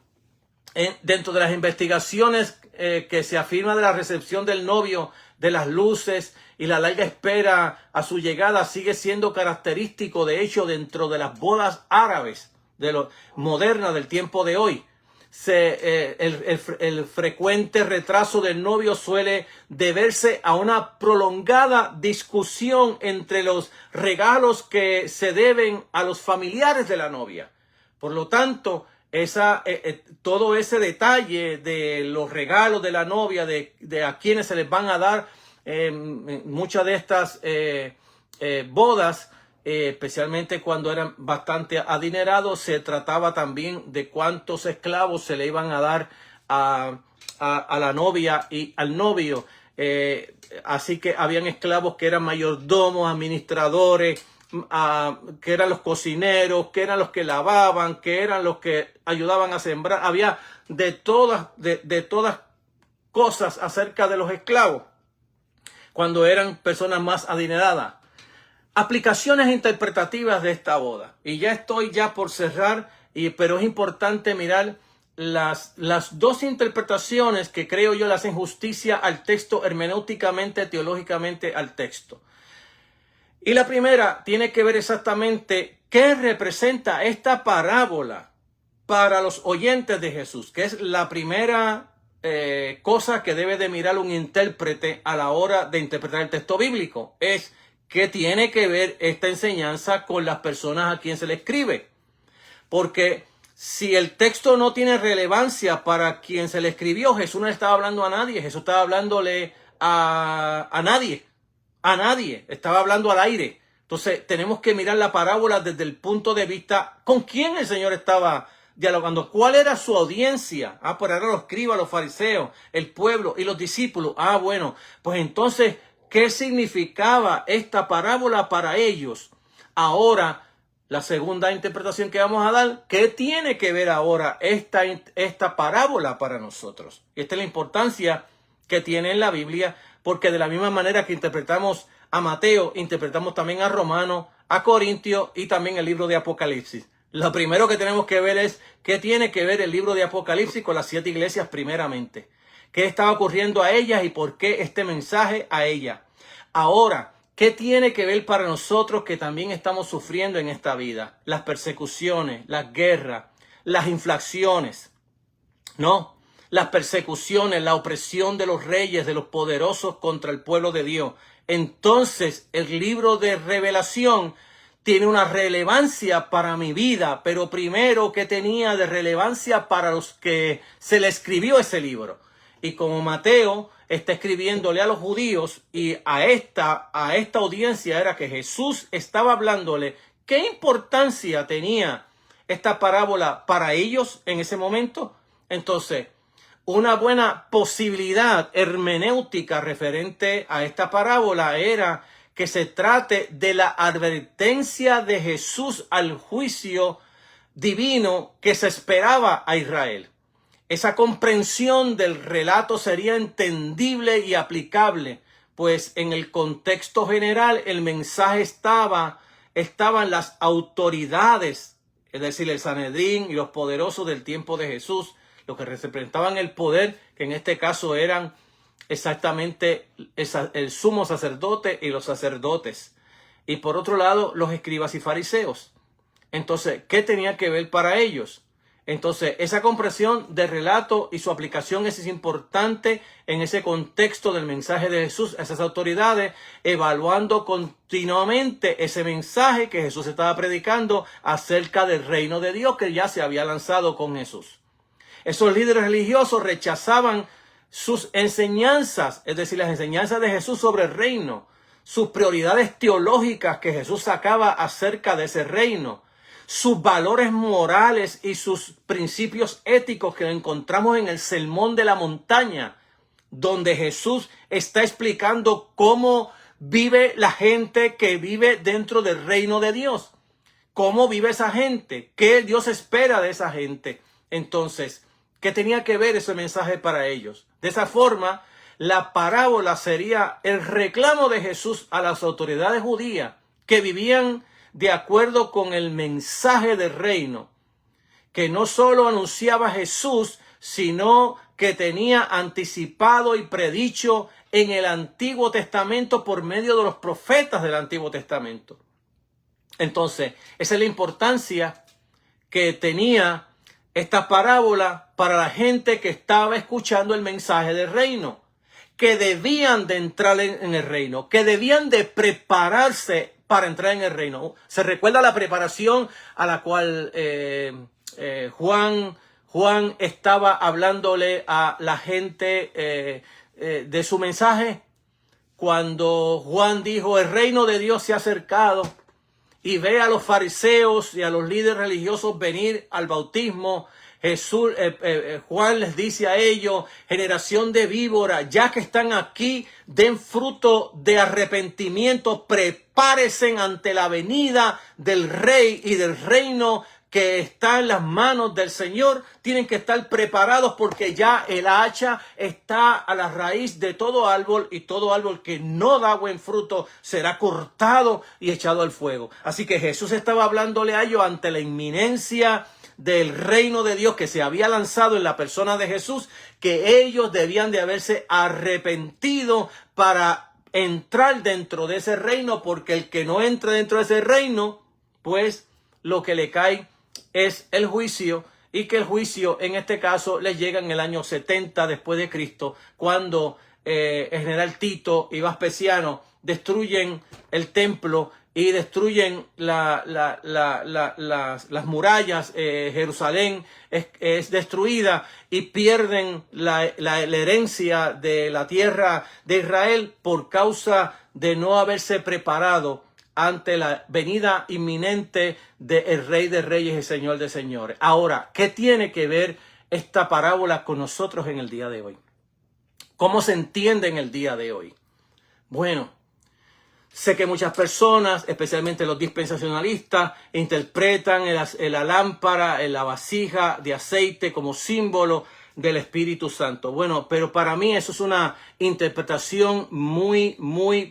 dentro de las investigaciones que se afirma de la recepción del novio, de las luces y la larga espera a su llegada, sigue siendo característico, de hecho, dentro de las bodas árabes modernas del tiempo de hoy. El frecuente retraso del novio suele deberse a una prolongada discusión entre los regalos que se deben a los familiares de la novia. Por lo tanto, todo ese detalle de los regalos de la novia, de a quienes se les van a dar muchas de estas bodas, especialmente cuando eran bastante adinerados, se trataba también de cuántos esclavos se le iban a dar a la novia y al novio. Así que habían esclavos que eran mayordomos, administradores, que eran los cocineros, que eran los que lavaban, que eran los que ayudaban a sembrar. Había de todas cosas acerca de los esclavos cuando eran personas más adineradas. Aplicaciones interpretativas de esta boda. Y ya estoy por cerrar, pero es importante mirar las dos interpretaciones que creo yo le hacen justicia al texto, hermenéuticamente, teológicamente al texto. Y la primera tiene que ver exactamente qué representa esta parábola para los oyentes de Jesús, que es la primera cosa que debe de mirar un intérprete a la hora de interpretar el texto bíblico. Es ¿qué tiene que ver esta enseñanza con las personas a quien se le escribe? Porque si el texto no tiene relevancia para quien se le escribió, Jesús no le estaba hablando a nadie. Jesús estaba hablándole a nadie. A nadie. Estaba hablando al aire. Entonces tenemos que mirar la parábola desde el punto de vista con quién el Señor estaba dialogando. ¿Cuál era su audiencia? Pues eran los escribas, los fariseos, el pueblo y los discípulos. Bueno, pues entonces, ¿qué significaba esta parábola para ellos? Ahora, la segunda interpretación que vamos a dar, ¿qué tiene que ver ahora esta parábola para nosotros? Y esta es la importancia que tiene en la Biblia, porque de la misma manera que interpretamos a Mateo, interpretamos también a Romanos, a Corintios y también el libro de Apocalipsis. Lo primero que tenemos que ver es qué tiene que ver el libro de Apocalipsis con las 7 iglesias primeramente. ¿Qué estaba ocurriendo a ellas y por qué este mensaje a ellas? Ahora, ¿qué tiene que ver para nosotros que también estamos sufriendo en esta vida? Las persecuciones, las guerras, las inflaciones, ¿no? Las persecuciones, la opresión de los reyes, de los poderosos contra el pueblo de Dios. Entonces, el libro de Revelación tiene una relevancia para mi vida, pero primero que tenía de relevancia para los que se le escribió ese libro. Y como Mateo está escribiéndole a los judíos y a esta audiencia era que Jesús estaba hablándole, ¿qué importancia tenía esta parábola para ellos en ese momento? Entonces, una buena posibilidad hermenéutica referente a esta parábola era que se trate de la advertencia de Jesús al juicio divino que se esperaba a Israel. Esa comprensión del relato sería entendible y aplicable, pues en el contexto general el mensaje estaban las autoridades, es decir, el Sanedrín y los poderosos del tiempo de Jesús, los que representaban el poder, que en este caso eran exactamente el sumo sacerdote y los sacerdotes. Y por otro lado, los escribas y fariseos. Entonces, ¿qué tenía que ver para ellos? Entonces, esa comprensión del relato y su aplicación es importante en ese contexto del mensaje de Jesús a esas autoridades, evaluando continuamente ese mensaje que Jesús estaba predicando acerca del reino de Dios que ya se había lanzado con Jesús. Esos líderes religiosos rechazaban sus enseñanzas, es decir, las enseñanzas de Jesús sobre el reino, sus prioridades teológicas que Jesús sacaba acerca de ese reino, sus valores morales y sus principios éticos que encontramos en el Sermón de la Montaña, donde Jesús está explicando cómo vive la gente que vive dentro del reino de Dios. ¿Cómo vive esa gente? ¿Qué Dios espera de esa gente? Entonces, ¿qué tenía que ver ese mensaje para ellos? De esa forma, la parábola sería el reclamo de Jesús a las autoridades judías que vivían de acuerdo con el mensaje del reino, que no solo anunciaba Jesús, sino que tenía anticipado y predicho en el Antiguo Testamento por medio de los profetas del Antiguo Testamento. Entonces, esa es la importancia que tenía esta parábola para la gente que estaba escuchando el mensaje del reino, que debían de entrar en el reino, que debían de prepararse para entrar en el reino. Se recuerda la preparación a la cual Juan estaba hablándole a la gente de su mensaje, cuando Juan dijo: el reino de Dios se ha acercado, y ve a los fariseos y a los líderes religiosos venir al bautismo. Juan les dice a ellos: generación de víboras, ya que están aquí, den fruto de arrepentimiento, prepárense ante la venida del rey y del reino que está en las manos del Señor. Tienen que estar preparados, porque ya el hacha está a la raíz de todo árbol, y todo árbol que no da buen fruto será cortado y echado al fuego. Así que Jesús estaba hablándole a ellos ante la inminencia del reino de Dios que se había lanzado en la persona de Jesús, que ellos debían de haberse arrepentido para entrar dentro de ese reino, porque el que no entra dentro de ese reino, pues lo que le cae es el juicio, y que el juicio en este caso le llega en el año 70 después de Cristo, cuando el general Tito y Vespasiano destruyen el templo y destruyen las murallas. Jerusalén es destruida, y pierden la herencia de la tierra de Israel por causa de no haberse preparado ante la venida inminente del Rey de Reyes y Señor de Señores. Ahora, ¿qué tiene que ver esta parábola con nosotros en el día de hoy? ¿Cómo se entiende en el día de hoy? Bueno, sé que muchas personas, especialmente los dispensacionalistas, interpretan la lámpara, la vasija de aceite como símbolo del Espíritu Santo. Bueno, pero para mí eso es una interpretación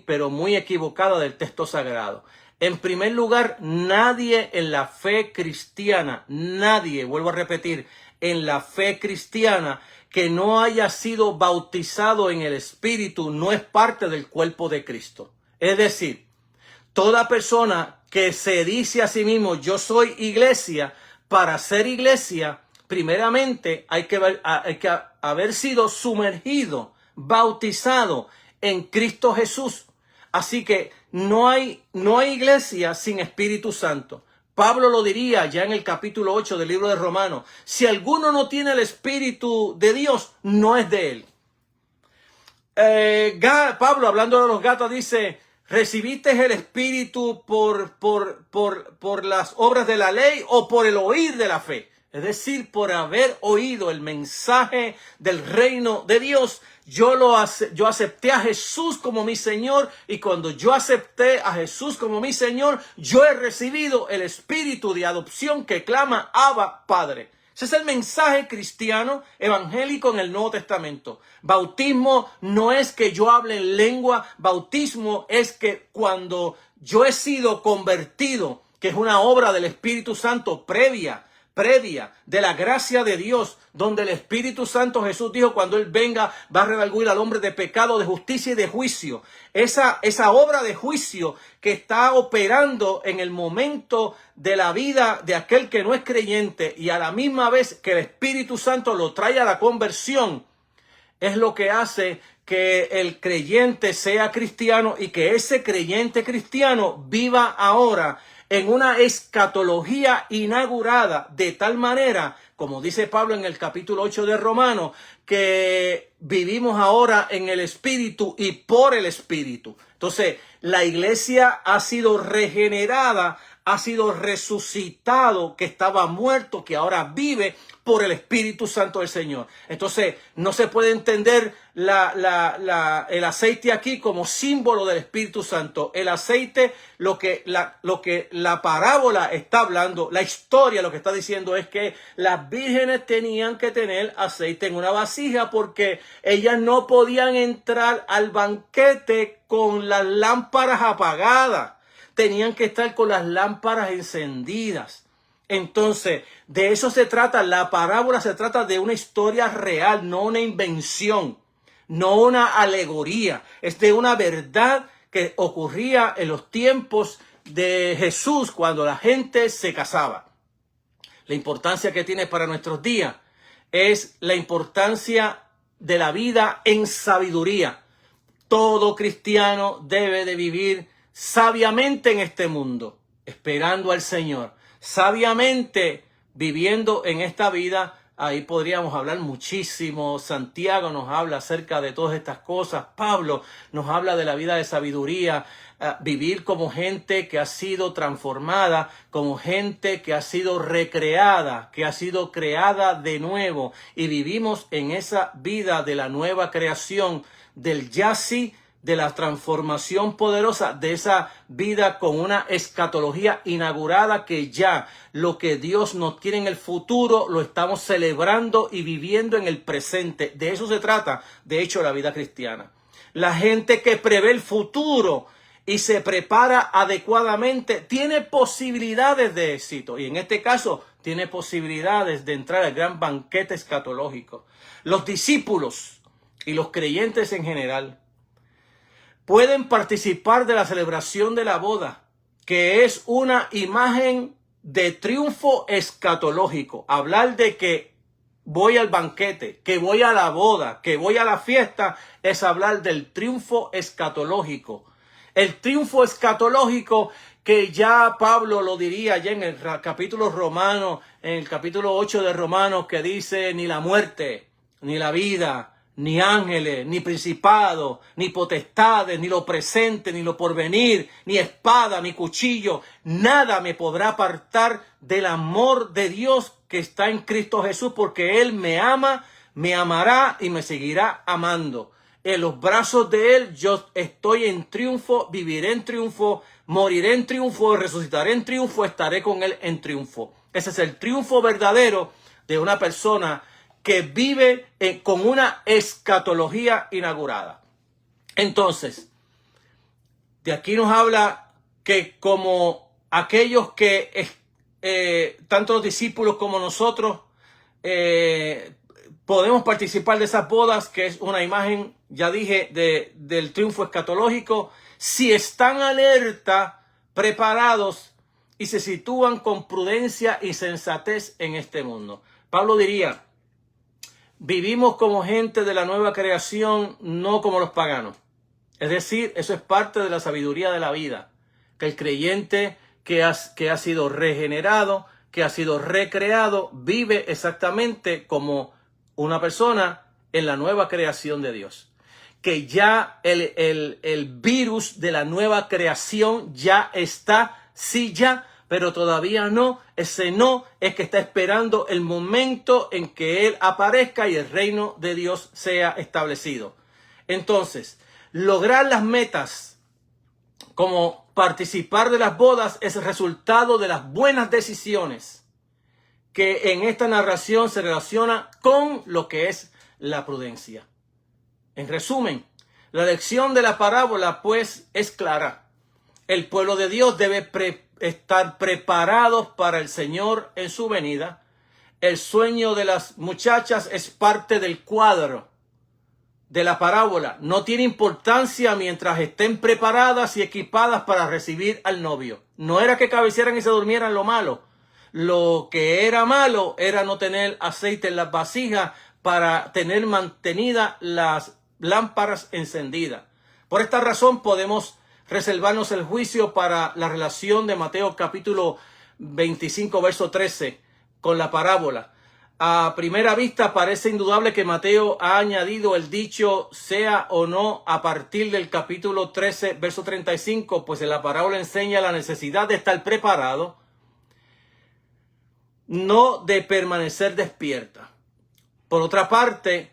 pero muy equivocada del texto sagrado. En primer lugar, nadie en la fe cristiana, nadie, vuelvo a repetir, en la fe cristiana que no haya sido bautizado en el Espíritu no es parte del cuerpo de Cristo. Es decir, toda persona que se dice a sí mismo: yo soy iglesia, para ser iglesia, primeramente hay que haber sido sumergido, bautizado en Cristo Jesús. Así que no hay iglesia sin Espíritu Santo. Pablo lo diría ya en el capítulo 8 del libro de Romanos: si alguno no tiene el Espíritu de Dios, no es de él. Pablo, hablando de los gatos, dice: ¿recibiste el Espíritu por las obras de la ley o por el oír de la fe? Es decir, por haber oído el mensaje del reino de Dios. Yo acepté a Jesús como mi Señor, y cuando yo acepté a Jesús como mi Señor, yo he recibido el Espíritu de adopción que clama: Abba, Padre. Ese es el mensaje cristiano evangélico en el Nuevo Testamento. Bautismo no es que yo hable en lengua. Bautismo es que cuando yo he sido convertido, que es una obra del Espíritu Santo previa de la gracia de Dios, donde el Espíritu Santo, Jesús dijo, cuando Él venga va a redarguir al hombre de pecado, de justicia y de juicio. Esa obra de juicio que está operando en el momento de la vida de aquel que no es creyente, y a la misma vez que el Espíritu Santo lo trae a la conversión, es lo que hace que el creyente sea cristiano, y que ese creyente cristiano viva ahora en una escatología inaugurada, de tal manera, como dice Pablo en el capítulo 8 de Romanos, que vivimos ahora en el Espíritu y por el Espíritu. Entonces, la iglesia ha sido regenerada ha sido resucitado, que estaba muerto, que ahora vive por el Espíritu Santo del Señor. Entonces, no se puede entender el aceite aquí como símbolo del Espíritu Santo. El aceite, lo que la parábola está hablando, la historia lo que está diciendo es que las vírgenes tenían que tener aceite en una vasija porque ellas no podían entrar al banquete con las lámparas apagadas. Tenían que estar con las lámparas encendidas. Entonces, de eso se trata. La parábola se trata de una historia real, no una invención, no una alegoría. Es de una verdad que ocurría en los tiempos de Jesús cuando la gente se casaba. La importancia que tiene para nuestros días es la importancia de la vida en sabiduría. Todo cristiano debe de vivir sabiamente en este mundo, esperando al Señor. Sabiamente viviendo en esta vida. Ahí podríamos hablar muchísimo. Santiago nos habla acerca de todas estas cosas. Pablo nos habla de la vida de sabiduría. Vivir como gente que ha sido transformada, como gente que ha sido recreada, que ha sido creada de nuevo. Y vivimos en esa vida de la nueva creación, del yací, de la transformación poderosa, de esa vida con una escatología inaugurada, que ya lo que Dios nos tiene en el futuro lo estamos celebrando y viviendo en el presente. De eso se trata, de hecho, la vida cristiana. La gente que prevé el futuro y se prepara adecuadamente tiene posibilidades de éxito, y en este caso tiene posibilidades de entrar al gran banquete escatológico. Los discípulos y los creyentes en general pueden participar de la celebración de la boda, que es una imagen de triunfo escatológico. Hablar de que voy al banquete, que voy a la boda, que voy a la fiesta, es hablar del triunfo escatológico. El triunfo escatológico que ya Pablo lo diría ya en el capítulo romano, en el capítulo 8 de Romanos, que dice: ni la muerte, ni la vida, ni ángeles, ni principados, ni potestades, ni lo presente, ni lo porvenir, ni espada, ni cuchillo, nada me podrá apartar del amor de Dios que está en Cristo Jesús, porque Él me ama, me amará y me seguirá amando. En los brazos de Él yo estoy en triunfo, viviré en triunfo, moriré en triunfo, resucitaré en triunfo, estaré con Él en triunfo. Ese es el triunfo verdadero de una persona que vive con una escatología inaugurada. Entonces, de aquí nos habla que como aquellos que, tanto los discípulos como nosotros, podemos participar de esas bodas, que es una imagen, ya dije, del triunfo escatológico, si están alerta, preparados y se sitúan con prudencia y sensatez en este mundo. Pablo diría: vivimos como gente de la nueva creación, no como los paganos. Es decir, eso es parte de la sabiduría de la vida. Que el creyente que ha sido regenerado, que ha sido recreado, vive exactamente como una persona en la nueva creación de Dios. Que ya el virus de la nueva creación ya está, sí ya, pero todavía no. Ese no es que está esperando el momento en que Él aparezca y el reino de Dios sea establecido. Entonces, lograr las metas como participar de las bodas es el resultado de las buenas decisiones, que en esta narración se relaciona con lo que es la prudencia. En resumen, la lección de la parábola pues es clara. El pueblo de Dios debe estar preparados para el Señor en su venida. El sueño de las muchachas es parte del cuadro de la parábola. No tiene importancia mientras estén preparadas y equipadas para recibir al novio. No era que cabecieran y se durmieran lo malo. Lo que era malo era no tener aceite en las vasijas para tener mantenidas las lámparas encendidas. Por esta razón podemos reservarnos el juicio para la relación de Mateo capítulo 25, verso 13 con la parábola. A primera vista parece indudable que Mateo ha añadido el dicho sea o no a partir del capítulo 13, verso 35, pues en la parábola enseña la necesidad de estar preparado, no de permanecer despierta. Por otra parte,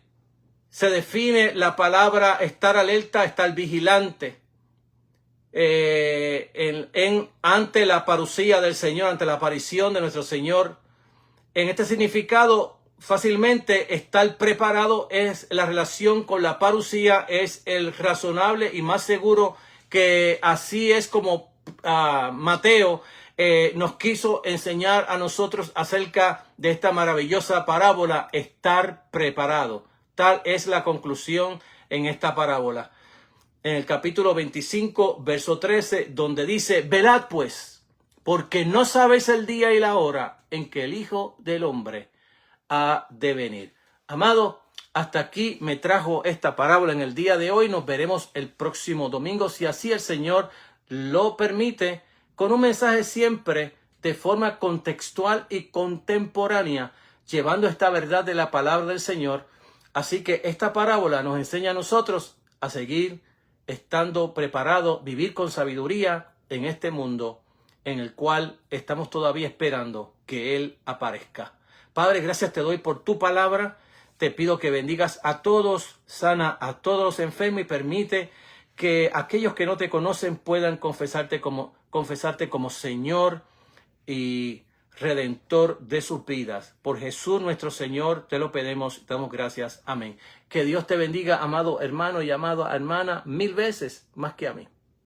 se define la palabra estar alerta, estar vigilante, ante la parucía del Señor, ante la aparición de nuestro Señor. En este significado, fácilmente estar preparado es la relación con la parucía, es el razonable y más seguro que así es como Mateo nos quiso enseñar a nosotros acerca de esta maravillosa parábola, estar preparado. Tal es la conclusión en esta parábola. En el capítulo 25, verso 13, donde dice, velad pues, porque no sabéis el día y la hora en que el Hijo del Hombre ha de venir. Amado, hasta aquí me trajo esta parábola en el día de hoy. Nos veremos el próximo domingo, si así el Señor lo permite, con un mensaje siempre de forma contextual y contemporánea, llevando esta verdad de la palabra del Señor. Así que esta parábola nos enseña a nosotros a seguir estando preparados, vivir con sabiduría en este mundo en el cual estamos todavía esperando que Él aparezca. Padre, gracias te doy por tu palabra. Te pido que bendigas a todos, sana a todos los enfermos y permite que aquellos que no te conocen puedan confesarte como Señor y Redentor de sus vidas. Por Jesús nuestro Señor te lo pedimos, te damos gracias. Amén. Que Dios te bendiga, amado hermano y amada hermana, 1000 veces más que a mí.